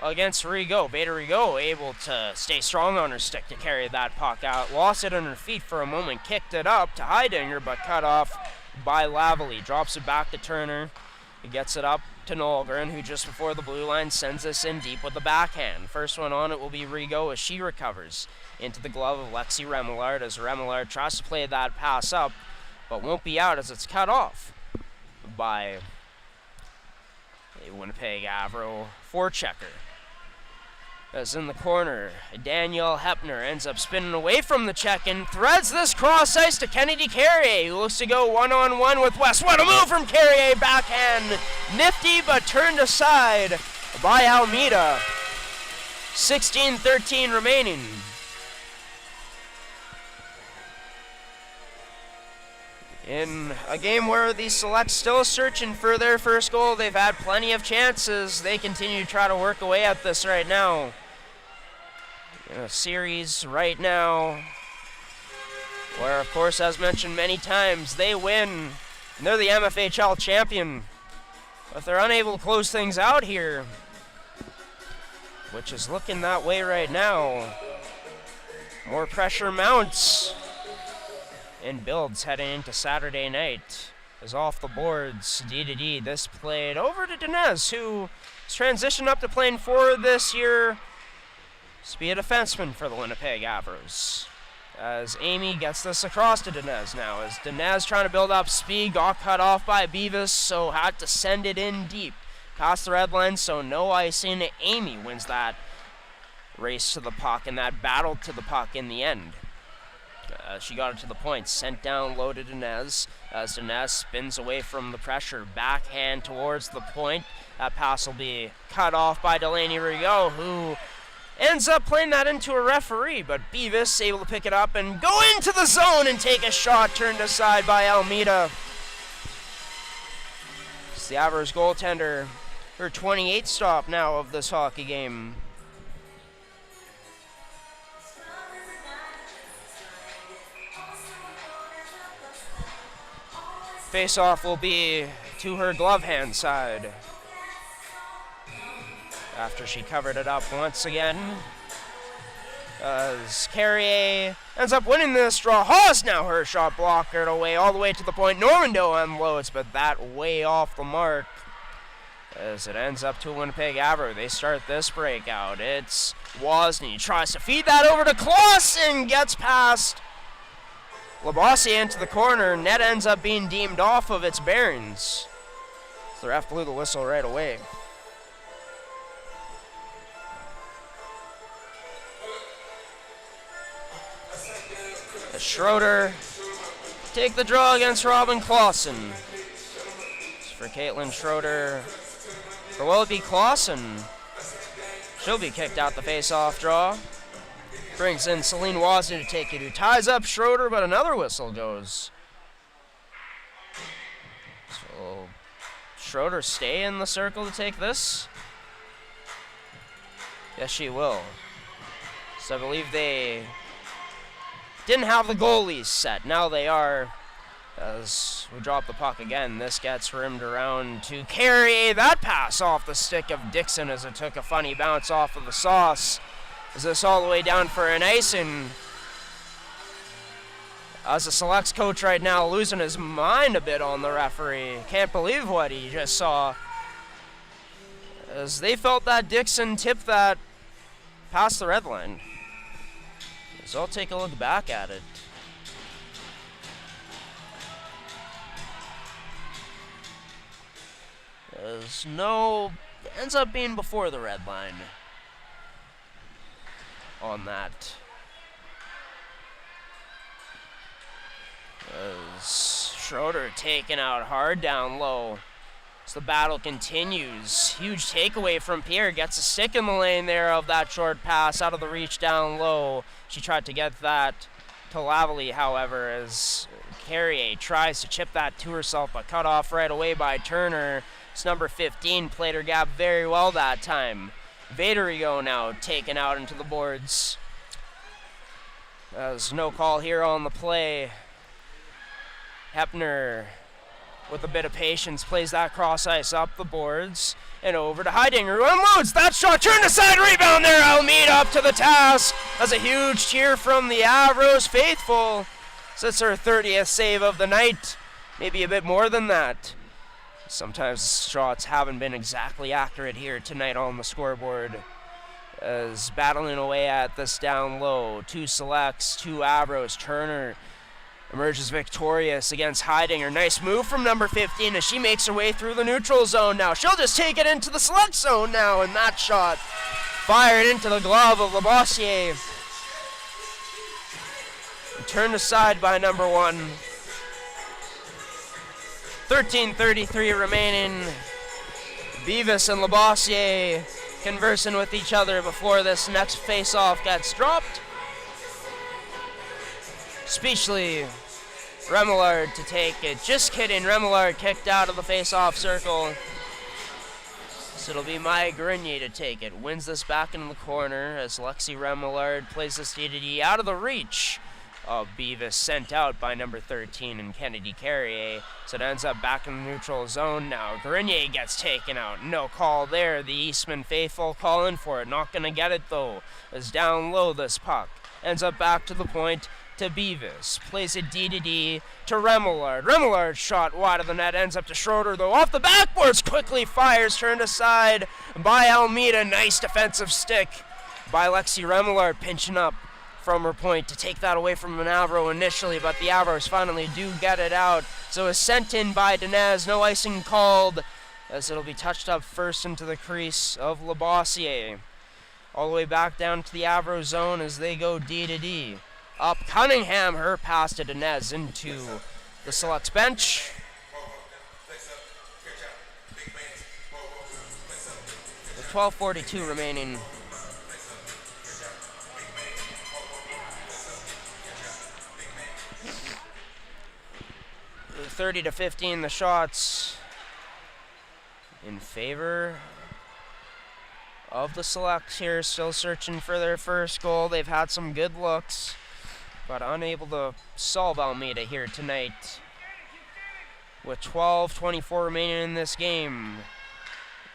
against Rigaud. Beta Rigaud able to stay strong on her stick to carry that puck out. Lost it on her feet for a moment, kicked it up to Heidinger, but cut off by Lavallee. Drops it back to Turner. He gets it up to Nolgren, who just before the blue line sends this in deep with the backhand. First one on it will be Rigaud as she recovers into the glove of Lexi Remillard, as Remillard tries to play that pass up, but won't be out as it's cut off by a Winnipeg Avro forechecker. As in the corner, Danielle Hepner ends up spinning away from the check and threads this cross ice to Kennedy Carrier, who looks to go one-on-one with West. What a move from Carrier, backhand, nifty but turned aside by Almeida. 16:13 remaining. In a game where the Selects still searching for their first goal, they've had plenty of chances. They continue to try to work away at this right now. In a series right now where, of course, as mentioned many times, they win and they're the MFHL champion. But they're unable to close things out here, which is looking that way right now. More pressure mounts and builds heading into Saturday night. Is off the boards, D. This played over to Dinez, who has transitioned up to playing forward this year to be a defenseman for the Winnipeg Avros. As Amy gets this across to Dinez now, as Dinez trying to build up speed, got cut off by Beavis, so had to send it in deep past the red line, so no icing. Amy wins that race to the puck and that battle to the puck in the end. She got it to the point, sent down low to Dinez, as Dinez spins away from the pressure, backhand towards the point. That pass will be cut off by Delaney Rigaud, who ends up playing that into a referee, but Beavis able to pick it up and go into the zone and take a shot, turned aside by Almeida. It's the Avros goaltender, her 28th stop now of this hockey game. Face-off will be to her glove hand side after she covered it up once again. As Carrier ends up winning this draw. Haas now her shot blockered away all the way to the point. Normando unloads, but that way off the mark. As it ends up to Winnipeg Avro. They start this breakout. It's Wozni tries to feed that over to Clausen, gets past Labossiere into the corner. Net ends up being deemed off of its bearings. The ref blew the whistle right away. As Schroeder take the draw against Robin Clausen. It's for Caitlin Schroeder. Or will it be Clausen? She'll be kicked out the face-off draw. Brings in Celine Wozni to take it, who ties up Schroeder, but another whistle goes. So will Schroeder stay in the circle to take this? Yes, she will. So I believe they didn't have the goalies set. Now they are. As we drop the puck again, this gets rimmed around to Carrier. That pass off the stick of Dixon as it took a funny bounce off of the sauce. Is this all the way down for an icing? As a Selects coach right now, losing his mind a bit on the referee. Can't believe what he just saw. As they felt that Dixon tipped that past the red line. So I'll take a look back at it. As no, ends up being before the red line on that. As Schroeder taken out hard down low. As the battle continues. Huge takeaway from Pierre. Gets a stick in the lane there of that short pass out of the reach down low. She tried to get that to Lavallee, however, as Carrier tries to chip that to herself, but cut off right away by Turner. It's number 15, played her gap very well that time. Vaderigo now taken out into the boards. There's no call here on the play. Hepner, with a bit of patience, plays that cross ice up the boards and over to Heidinger, who unloads that shot, turned aside, rebound there. Almeida up to the task. That's a huge cheer from the Avros faithful. So it's her 30th save of the night, maybe a bit more than that. Sometimes shots haven't been exactly accurate here tonight on the scoreboard. As battling away at this down low, 2 Selects, 2 Avros. Turner emerges victorious against Heidinger. Nice move from number 15 as she makes her way through the neutral zone now. She'll just take it into the Select zone now, and that shot fired into the glove of Labossiere. Turned aside by number 1. 13:33 remaining. Beavis and Labossiere conversing with each other before this next face-off gets dropped. Speechley, Remillard to take it. Just kidding, Remillard kicked out of the face-off circle. So it'll be Maya Grenier to take it. Wins this back in the corner as Lexi Remillard plays this DDD out of the reach of Beavis, sent out by number 13 and Kennedy Carrier. So it ends up back in the neutral zone now. Grenier gets taken out. No call there. The Eastman faithful calling for it. Not going to get it though. As down low this puck ends up back to the point to Beavis. Plays it D to Remillard. Remillard's shot wide of the net. Ends up to Schroeder though. Off the backboards. Quickly fires. Turned aside by Almeida. Nice defensive stick by Lexi Remillard, pinching up from her point to take that away from an Avro initially, but the Avros finally do get it out. So it's sent in by Dinez, no icing called, as it'll be touched up first into the crease of Labossiere. All the way back down to the Avro zone as they go D. Up Cunningham, her pass to Dinez into the Selects bench. With 12:42 remaining. 30-15 the shots in favor of the Selects here, still searching for their first goal. They've had some good looks, but unable to solve Almeida here tonight. With 12:24 remaining in this game,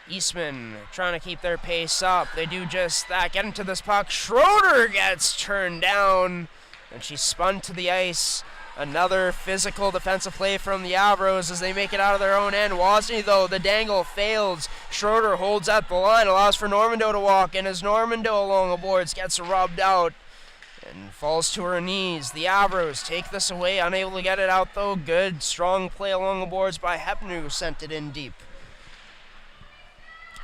Eastman trying to keep their pace up. They do just that, get into this puck. Schroeder gets turned down, and she's spun to the ice. Another physical defensive play from the Avros as they make it out of their own end. Wozni, though, the dangle fails. Schroeder holds at the line, allows for Normando to walk, and as Normando along the boards gets rubbed out and falls to her knees. The Avros take this away, unable to get it out, though. Good, strong play along the boards by Hepner, who sent it in deep.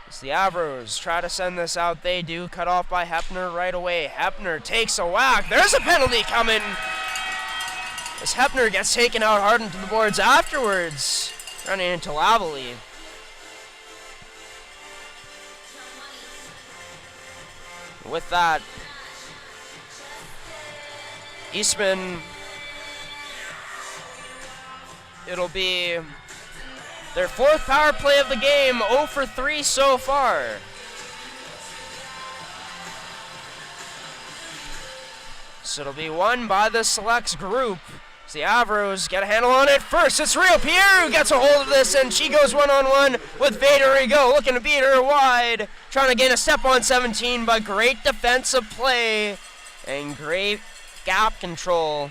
As the Avros try to send this out, they do. Cut off by Hepner right away. Hepner takes a whack. There's a penalty coming, as Hepner gets taken out hard into the boards afterwards, running into Lavely. With that, Eastman, it'll be their 4th power play of the game, 0 for 3 so far. So it'll be won by the Selects group. So the Avros get a handle on it first. It's Rio Pierre who gets a hold of this, and she goes one-on-one with Vaderigo, looking to beat her wide. Trying to gain a step on 17, but great defensive play and great gap control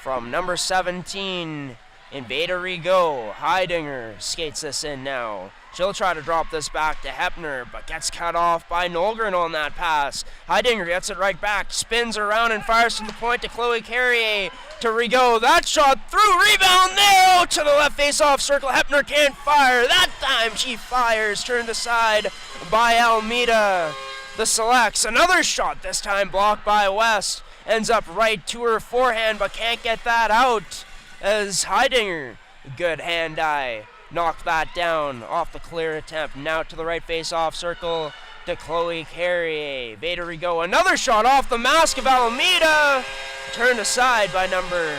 from number 17 in Vaderigo. Heidinger skates this in now. She'll try to drop this back to Hepner, but gets cut off by Nolgren on that pass. Heidinger gets it right back, spins around and fires to the point to Chloe Carrier to Rigaud. That shot through, rebound there to the left face-off circle. Hepner can't fire. That time she fires, turned aside by Almeida. The Selects, another shot, this time blocked by West. Ends up right to her forehand, but can't get that out as Heidinger, good hand-eye, knocked that down off the clear attempt. Now to the right face-off circle to Chloe Carrier. Vaderigo, another shot off the mask of Almeida. Turned aside by number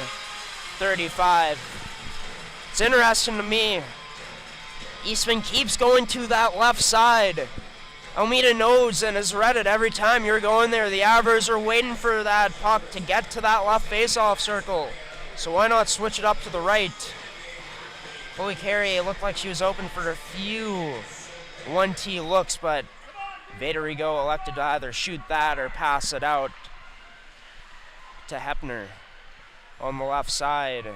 35. It's interesting to me. Eastman keeps going to that left side. Almeida knows and has read it every time you're going there. The Avros are waiting for that puck to get to that left face-off circle. So why not switch it up to the right? Chloe Carrier looked like she was open for a few 1T looks, but Veda Rigaud elected to either shoot that or pass it out to Hepner on the left side.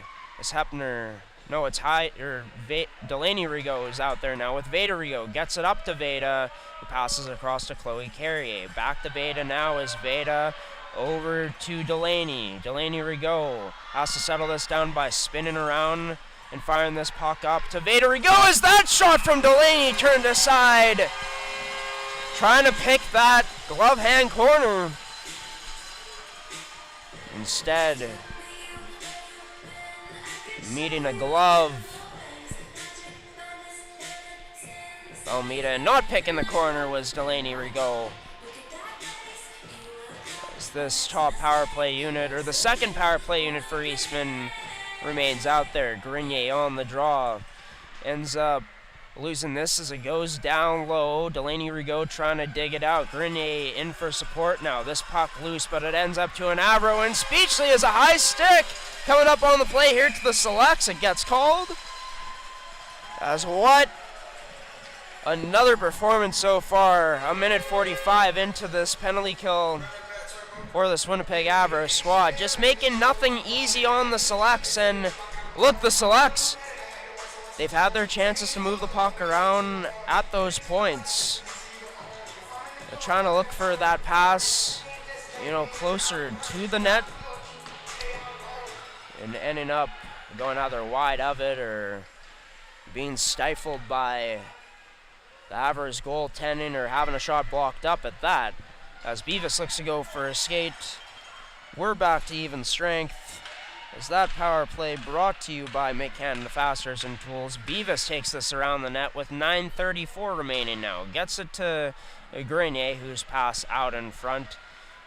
It's Hepner. No, it's Delaney Rigaud is out there now with Veda Rigaud. Gets it up to Veda, who passes across to Chloe Carrier. Back to Veda now is Veda over to Delaney. Delaney Rigaud has to settle this down by spinning around and firing this puck up to Veda Rigaud. As that shot from Delaney turned aside. Trying to pick that glove hand corner. Instead, meeting a glove. Almeida not picking the corner was Delaney Rigaud. As this top power play unit, or the second power play unit for Eastman, remains out there. Grenier on the draw. Ends up losing this as it goes down low. Delaney Rigaud trying to dig it out. Grenier in for support now. This puck loose, but it ends up to an Avro, and Speechley is a high stick. Coming up on the play here to the Selects. It gets called. As what? Another performance so far. A minute 45 into this penalty kill for this Winnipeg Avros squad. Just making nothing easy on the Selects. And look, the Selects, they've had their chances to move the puck around at those points. They're trying to look for that pass, closer to the net. And ending up going either wide of it or being stifled by the Avros goaltending or having a shot blocked up at that. As Beavis looks to go for a skate, we're back to even strength. As that power play brought to you by Canada Fasteners and Tools. Beavis takes this around the net with 9:34 remaining now. Gets it to Grenier, whose pass out in front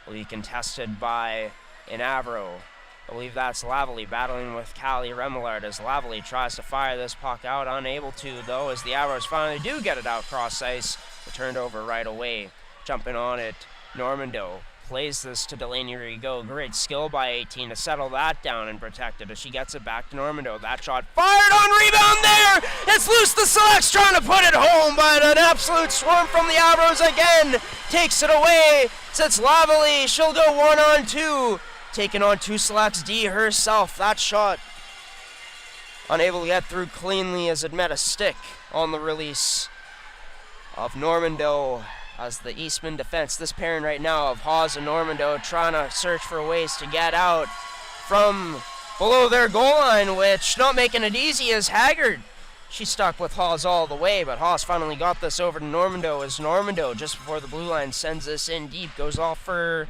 will be contested by an Avro. I believe that's Lavalley battling with Callie Remillard as Lavalley tries to fire this puck out. Unable to, though, as the Avros finally do get it out cross ice. Turned over right away. Jumping on it, Normando plays this to Delaney Rigaud. Great skill by 18 to settle that down and protect it as she gets it back to Normando. That shot fired on rebound there! It's loose. The Selects trying to put it home, but an absolute swarm from the Avros again takes it away. Sits Lavalley. She'll go 1-on-2. Taking on two Selects D herself. That shot unable to get through cleanly as it met a stick on the release of Normando. As the Eastman defense, this pairing right now of Hawes and Normando trying to search for ways to get out from below their goal line, which not making it easy as Haggard. She's stuck with Hawes all the way, but Hawes finally got this over to Normando as Normando, just before the blue line, sends this in deep, goes off for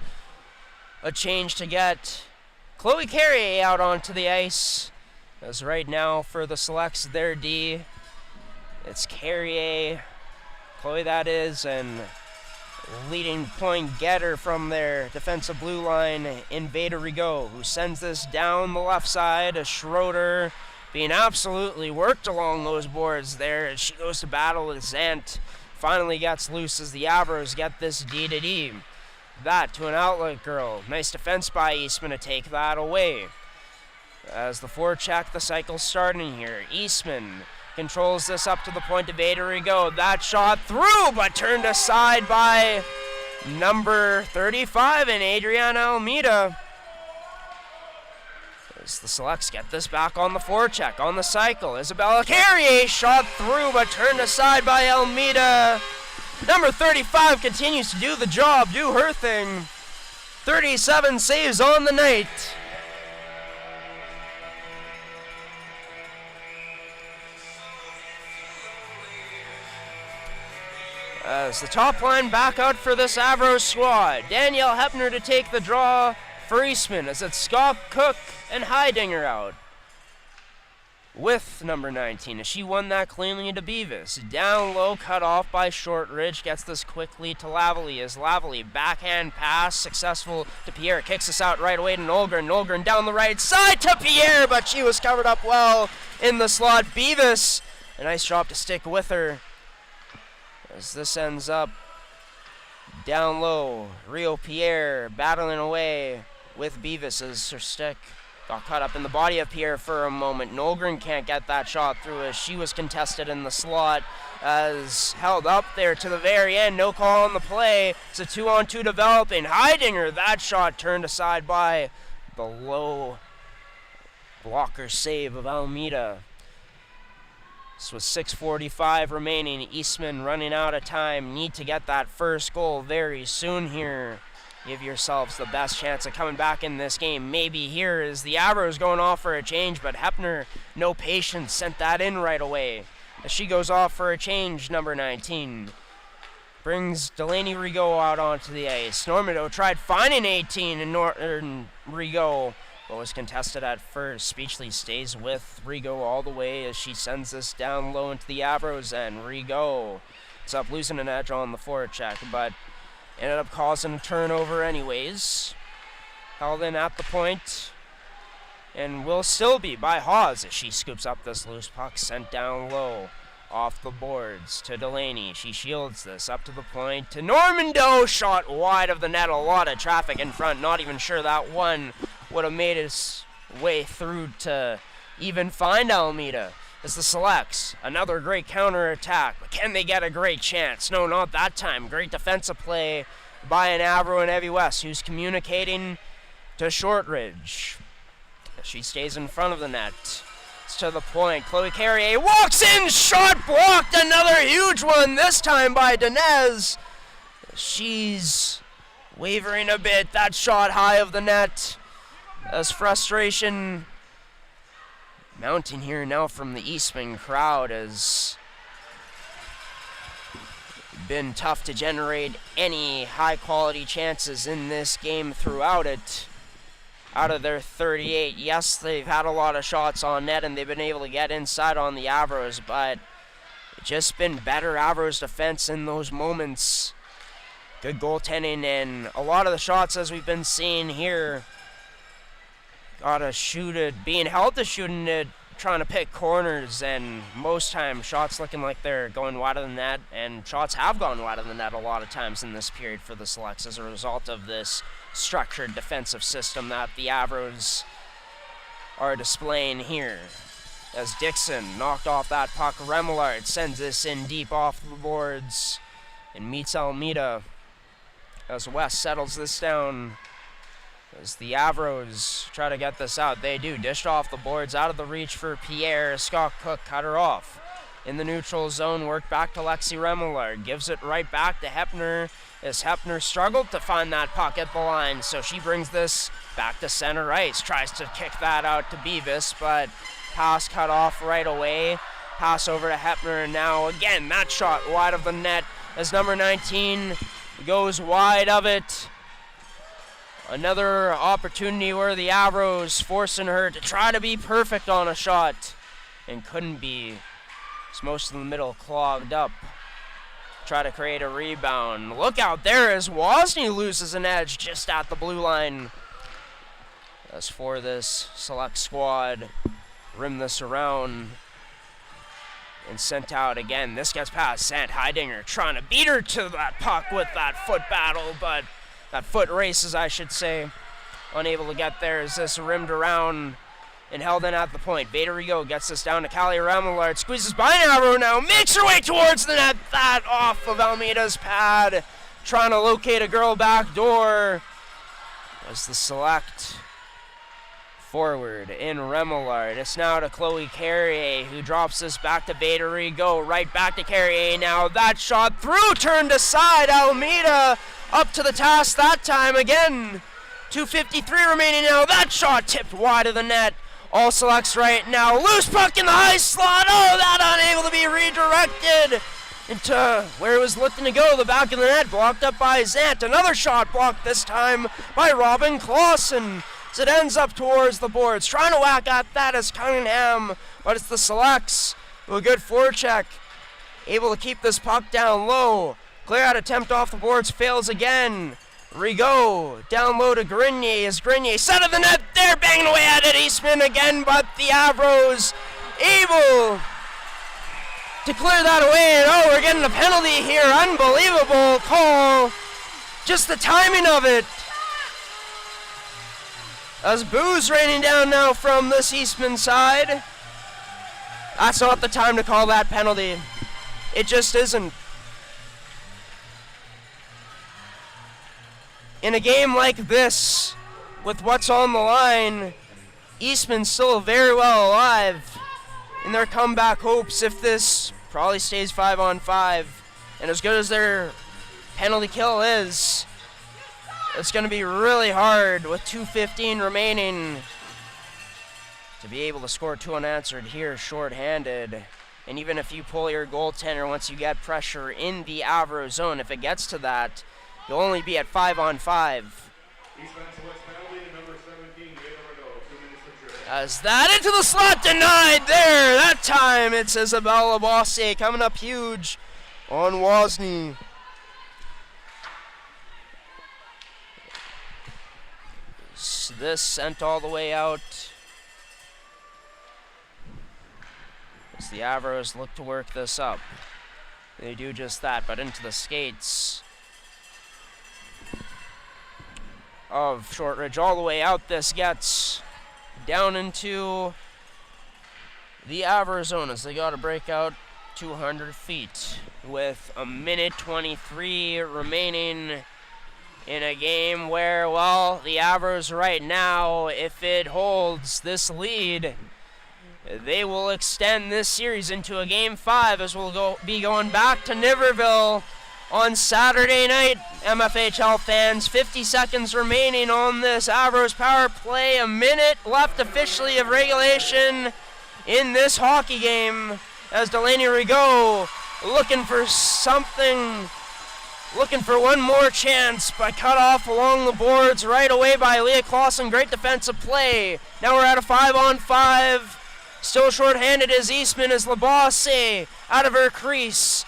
a change to get Chloe Carrier out onto the ice. As right now for the Selects, their D, it's Carrier, Chloe that is, and leading point getter from their defensive blue line in Veda Rigaud, who sends this down the left side as Schroeder being absolutely worked along those boards there as she goes to battle with Zant. Finally gets loose as the Avros get this D to D. That to an outlet girl. Nice defense by Eastman to take that away. As the forecheck, the cycle's starting here. Eastman controls this up to the point of Veda Rigaud. That shot through, but turned aside by number 35 in Adriana Almeida. As the Selects get this back on the forecheck, on the cycle. Isabella Carrier shot through, but turned aside by Almeida. Number 35 continues to do the job, do her thing. 37 saves on the night. As the top line back out for this Avros squad. Danielle Hepner to take the draw for Eastman as it's Scott Cook and Heidinger out. with number 19 as she won that cleanly to Beavis. Down low, cut off by Shortridge, gets this quickly to Lavalley as Lavalley backhand pass successful to Pierre, kicks us out right away to Nolgren. Nolgren down the right side to Pierre, but she was covered up well in the slot. Beavis, a nice drop to stick with her as this ends up down low. Rio Pierre battling away with Beavis as her stick got caught up in the body of Pierre for a moment. Nolgren can't get that shot through as she was contested in the slot, as held up there to the very end. No call on the play. It's a 2-on-2 developing. Heidinger, that shot turned aside by the low blocker save of Almeida. This was 6:45 remaining. Eastman running out of time. Need to get that first goal very soon here. Give yourselves the best chance of coming back in this game. Maybe here is the Avros going off for a change, but Hepner, no patience, sent that in right away. As she goes off for a change, number 19. Brings Delaney Rigaud out onto the ice. Normandeau tried finding 18 in Rigaud, but was contested at first. Speechley stays with Rigaud all the way as she sends this down low into the Avros, and Rigaud ends up losing an edge on the forecheck, but ended up causing a turnover anyways. Held in at the point, and will still be by Hawes as she scoops up this loose puck, sent down low off the boards to Delaney. She shields this up to the point to Normandeau, shot wide of the net. A lot of traffic in front. Not even sure that one would have made its way through to even find Almeida. As the Selects, another great counterattack, but can they get a great chance? No, not that time. Great defensive play by an Avro and Evie West, who's communicating to Shortridge. She stays in front of the net. It's to the point. Chloe Carrier walks in, shot blocked, another huge one, this time by Dinez. She's wavering a bit. That shot high of the net as frustration mounting here now from the Eastman crowd has been tough to generate any high-quality chances in this game throughout it. Out of their 38, yes, they've had a lot of shots on net and they've been able to get inside on the Avros, but it's just been better Avros defense in those moments. Good goaltending, and a lot of the shots as we've been seeing here gotta shoot it, being held to shooting it, trying to pick corners, and most times shots looking like they're going wider than that, and shots have gone wider than that a lot of times in this period for the Selects as a result of this structured defensive system that the Avros are displaying here. As Dixon knocked off that puck, Remillard sends this in deep off the boards and meets Almeida as West settles this down. As the Avros try to get this out, they do. Dished off the boards, out of the reach for Pierre. Scott Cook cut her off. In the neutral zone, worked back to Lexi Remillard. Gives it right back to Hepner, as Hepner struggled to find that puck at the line. So she brings this back to center ice. Tries to kick that out to Beavis, but pass cut off right away. Pass over to Hepner, and now again, that shot wide of the net as number 19 goes wide of it. Another opportunity where the Avros forcing her to try to be perfect on a shot and couldn't be. It's most of the middle clogged up. Try to create a rebound. Look out there as Wozni loses an edge just at the blue line. As for this Select squad, rim this around and sent out again. This gets past sent. Heidinger trying to beat her to that puck with that foot battle, but that foot races, I should say. Unable to get there as this rimmed around and held in at the point. Beta Rigaud gets this down to Callie Remillard. Squeezes by an Avro now. Makes her way towards the net. That off of Almeida's pad. Trying to locate a girl back door. As the Select forward in Remillard. It's now to Chloe Carrier, who drops this back to Beta Rigaud. Right back to Carrier now. That shot through. Turned aside. Almeida up to the task that time again. 2:53 remaining now. That shot tipped wide of the net. All Selects right now. Loose puck in the high slot. Oh, that unable to be redirected into where it was looking to go. The back of the net blocked up by Zant. Another shot blocked this time by Robin Clausen. as it ends up towards the boards. Trying to whack at that is Cunningham, but it's the Selects with a good forecheck. Able to keep this puck down low. Clear out attempt off the boards fails again. Rigaud down low to Grenier as Grenier center of the net. They're banging away at it. Eastman again, but the Avros able to clear that away. And oh, we're getting a penalty here. Unbelievable call. Just the timing of it. As booze raining down now from this Eastman side. That's not the time to call that penalty. It just isn't. In a game like this, with what's on the line, Eastman's still very well alive in their comeback hopes if this probably stays 5-on-5. And as good as their penalty kill is, it's going to be really hard with 2:15 remaining to be able to score 2 unanswered here shorthanded. And even if you pull your goaltender once you get pressure in the Avro zone, if it gets to that, you'll only be at 5-on-5. Eastman Selects penalty, number 17, Niverville, 2 minutes to trip. As that into the slot, denied there. That time it's Isabella Bosse coming up huge on Wozni. This sent all the way out. As the Avros look to work this up. They do just that, but into the skates of Shortridge all the way out. This gets down into the Avro zone as they got to break out 200 feet with 1:23 remaining in a game where, well, the Avros right now, if it holds this lead, they will extend this series into a Game 5 as we'll be going back to Niverville on Saturday night. MFHL fans, 50 seconds remaining on this Avros power play. A minute left officially of regulation in this hockey game as Delaney Rigaud looking for something, looking for one more chance, but cut off along the boards right away by Leah Clausen. Great defensive play. Now we're at a 5-on-5. Still shorthanded is Eastman as Labasse out of her crease.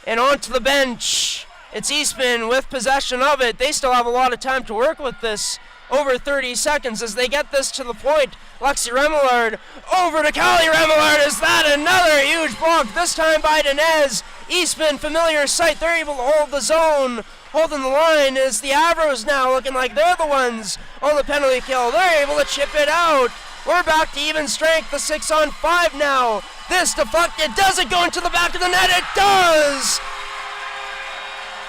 And onto the bench. It's Eastman with possession of it. They still have a lot of time to work with this. Over 30 seconds as they get this to the point. Lexi Remillard over to Callie Remillard. Is that another huge block? This time by Dinez. Eastman, familiar sight. They're able to hold the zone. Holding the line is the Avros now, looking like they're the ones on the penalty kill. They're able to chip it out. We're back to even strength, the 6-on-5 now. This deflected, does it go into the back of the net? It does!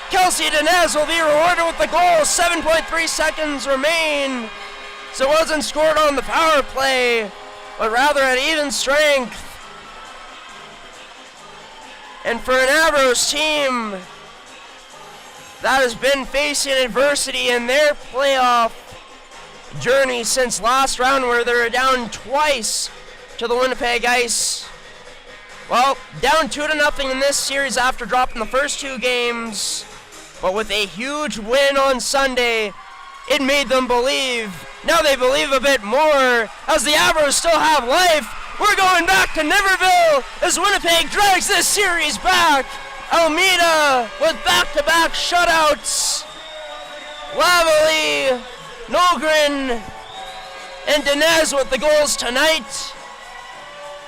Kelsey Dinez will be rewarded with the goal. 7.3 seconds remain. So it wasn't scored on the power play, but rather at even strength. And for an Avros team that has been facing adversity in their playoff journey since last round where they were down twice to the Winnipeg Ice. Well, down 2-0 in this series after dropping the first 2 games. But with a huge win on Sunday, it made them believe. Now they believe a bit more as the Avros still have life. We're going back to Niverville as Winnipeg drags this series back. Almeida with back-to-back shutouts. Lavalley, Nogren, and Dinez with the goals tonight.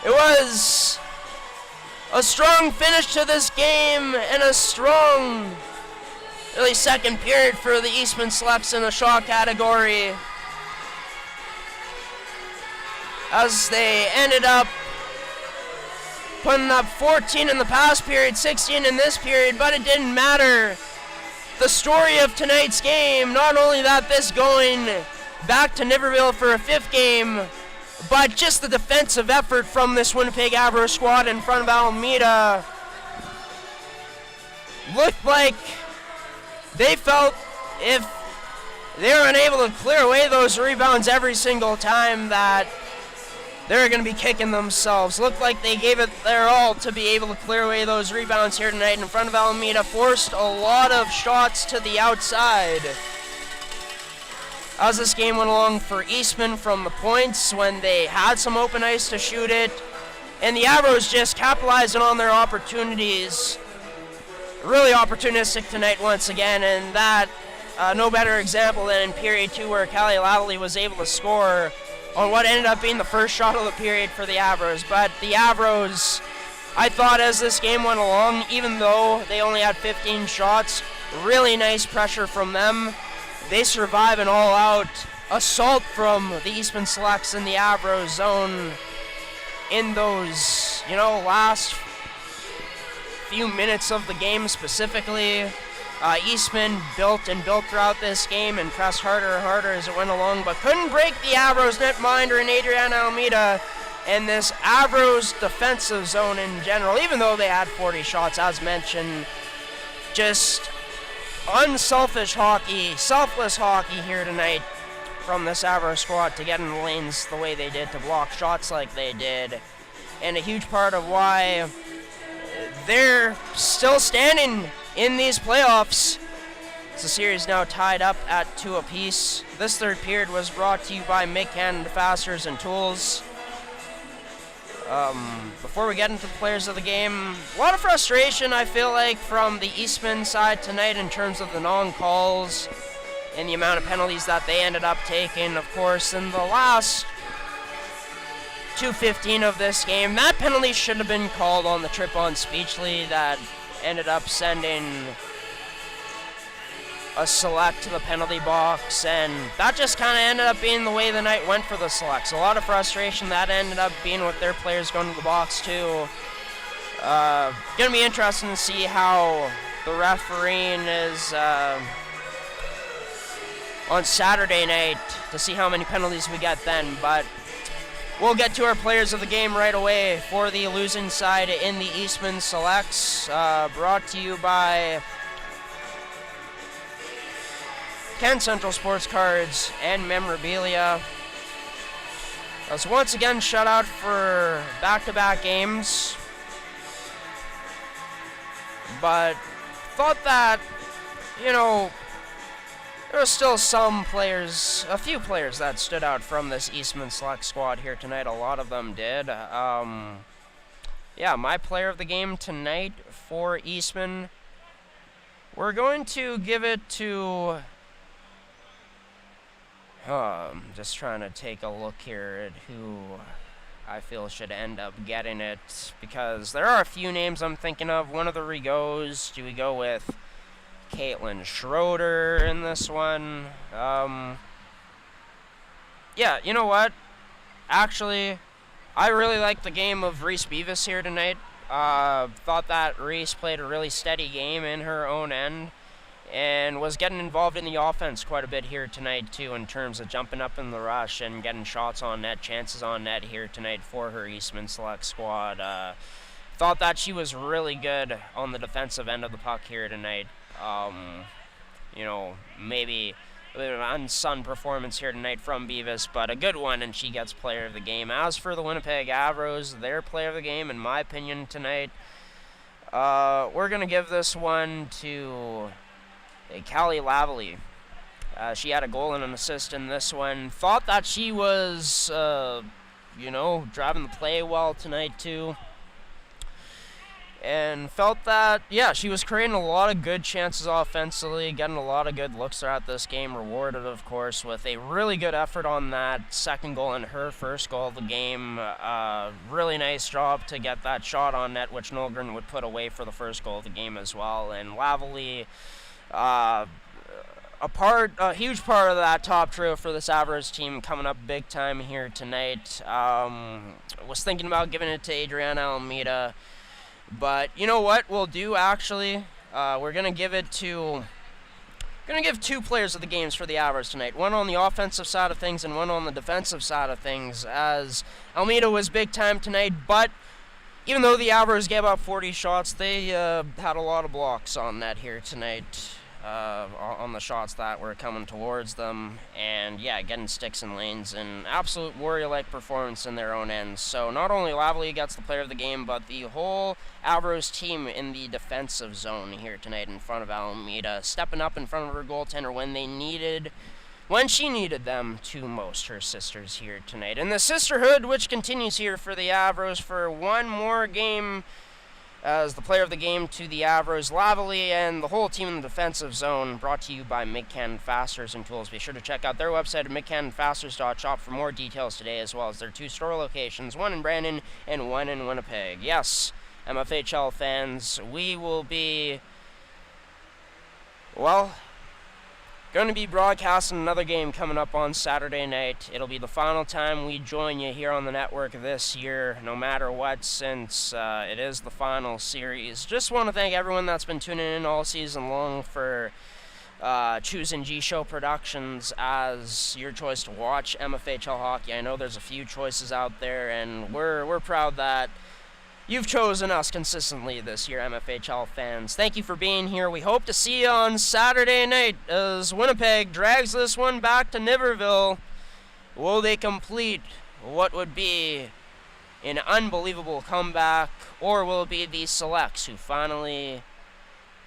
It was a strong finish to this game and a strong, really second period for the Eastman Selects in the Shaw category, as they ended up putting up 14 in the past period, 16 in this period, but it didn't matter. The story of tonight's game, not only that this going back to Niverville for a 5th game, but just the defensive effort from this Winnipeg Avros squad in front of Almeida looked like they felt if they were unable to clear away those rebounds every single time that they're going to be kicking themselves. Looked like they gave it their all to be able to clear away those rebounds here tonight in front of Almeida. Forced a lot of shots to the outside as this game went along for Eastman from the points when they had some open ice to shoot it. And the Avros just capitalizing on their opportunities. Really opportunistic tonight once again, and that no better example than in period 2 where Callie Lavely was able to score on what ended up being the first shot of the period for the Avros. But the Avros, I thought as this game went along, even though they only had 15 shots, really nice pressure from them. They survive an all-out assault from the Eastman Selects in the Avros zone in those, last few minutes of the game specifically. Eastman built throughout this game and pressed harder and harder as it went along, but couldn't break the Avros netminder in Adriana Almeida and this Avros defensive zone in general, even though they had 40 shots, as mentioned. Just unselfish hockey, selfless hockey here tonight from this Avros squad to get in the lanes the way they did, to block shots like they did, and a huge part of why they're still standing in these playoffs. The series now tied up at 2 apiece. This third period was brought to you by Mid-Canada Fasteners and Tools. Before we get into the players of the game, a lot of frustration, I feel like, from the Eastman side tonight in terms of the non-calls and the amount of penalties that they ended up taking. Of course, in the last 2:15 of this game, that penalty should have been called on the trip on Speechley that ended up sending a Select to the penalty box, and that just kind of ended up being the way the night went for the Selects. A lot of frustration that ended up being with their players going to the box too. Gonna be interesting to see how the refereeing is on Saturday night, to see how many penalties we get then, but we'll get to our players of the game right away. For the losing side in the Eastman Selects, brought to you by Ken Central Sports Cards and Memorabilia. So once again, shout out for back-to-back games, but thought that, there were still some players, a few players that stood out from this Eastman Select squad here tonight. A lot of them did. My player of the game tonight for Eastman, we're going to give it to... just trying to take a look here at who I feel should end up getting it, because there are a few names I'm thinking of. One of the Rigos, do we go with Caitlin Schroeder in this one? You know what? Actually, I really like the game of Reese Beavis here tonight. Thought that Reese played a really steady game in her own end, and was getting involved in the offense quite a bit here tonight too, in terms of jumping up in the rush and getting shots on net, chances on net here tonight for her Eastman Select squad. Thought that she was really good on the defensive end of the puck here tonight. Maybe a bit of an unsung performance here tonight from Beavis, but a good one, and she gets player of the game. As for the Winnipeg Avros, their player of the game, in my opinion, tonight, we're going to give this one to Callie Lavely. She had a goal and an assist in this one. Thought that she was, driving the play well tonight too. And felt that, she was creating a lot of good chances offensively, getting a lot of good looks throughout this game, rewarded, of course, with a really good effort on that second goal and her first goal of the game. Really nice job to get that shot on net, which Nolgren would put away for the first goal of the game as well. And Lavely, a huge part of that top trio for this Avros team, coming up big time here tonight. Was thinking about giving it to Adriana Almeida, but you know what we'll do, actually? We're going to give it to... Going to give two players of the games for the Avros tonight. One on the offensive side of things and one on the defensive side of things, as Almeida was big time tonight, but even though the Avros gave up 40 shots, they had a lot of blocks on net here tonight. On the shots that were coming towards them, and getting sticks and lanes, and absolute warrior-like performance in their own ends. So not only Lavely gets the player of the game, but the whole Avros team in the defensive zone here tonight in front of Almeida, stepping up in front of her goaltender when they needed when she needed them to most, her sisters here tonight. And the sisterhood, which continues here for the Avros for one more game as the player of the game to the Avros, Lavely, and the whole team in the defensive zone, brought to you by Mid-Canton Fasteners and Tools. Be sure to check out their website at midcantonfasteners.shop for more details today, as well as their 2 store locations, one in Brandon and one in Winnipeg. Yes, MFHL fans, we will be, well, going to be broadcasting another game coming up on Saturday night. It'll be the final time we join you here on the network this year, no matter what, since it is the final series. Just want to thank everyone that's been tuning in all season long for choosing G-Show Productions as your choice to watch MFHL hockey. I know there's a few choices out there, and we're proud that you've chosen us consistently this year, MFHL fans. Thank you for being here. We hope to see you on Saturday night as Winnipeg drags this one back to Niverville. Will they complete what would be an unbelievable comeback, or will it be the Selects who finally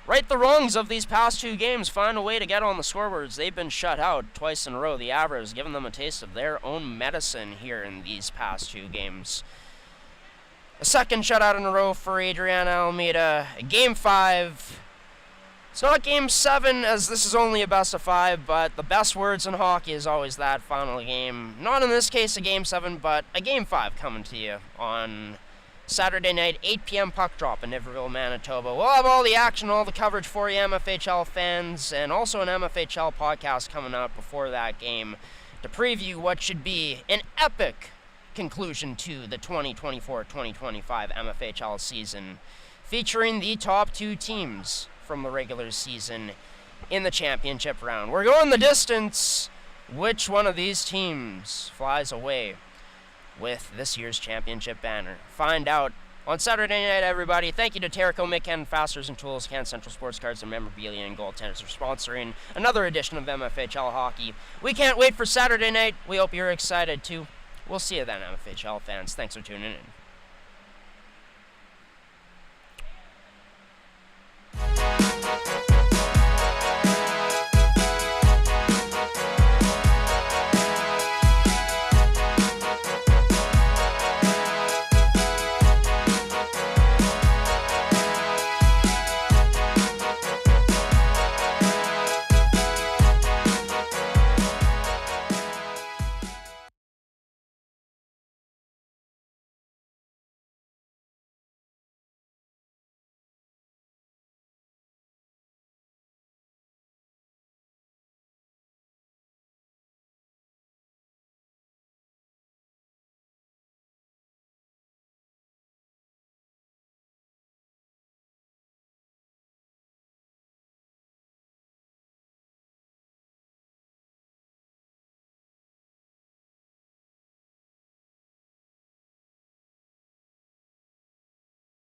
right the wrongs of these past 2 games, find a way to get on the scoreboards? They've been shut out twice in a row. The Avros giving them a taste of their own medicine here in these past 2 games. A second shutout in a row for Adriana Almeida. Game 5. It's not Game 7, as this is only a best of 5, but the best words in hockey is always that final game. Not in this case a Game 7, but a Game 5 coming to you on Saturday night, 8 p.m. puck drop in Niverville, Manitoba. We'll have all the action, all the coverage for you, MFHL fans, and also an MFHL podcast coming up before that game to preview what should be an epic conclusion to the 2024-2025 MFHL season, featuring the top 2 teams from the regular season in the championship round. We're going the distance. Which one of these teams flies away with this year's championship banner? Find out on Saturday night, everybody. Thank you to Terrico, Mid-Canton Fasteners and Tools, Can Central Sports Cards and Memorabilia, and Goaltenders for sponsoring another edition of MFHL Hockey. We can't wait for Saturday night. We hope you're excited too. We'll see you then, MFHL fans. Thanks for tuning in.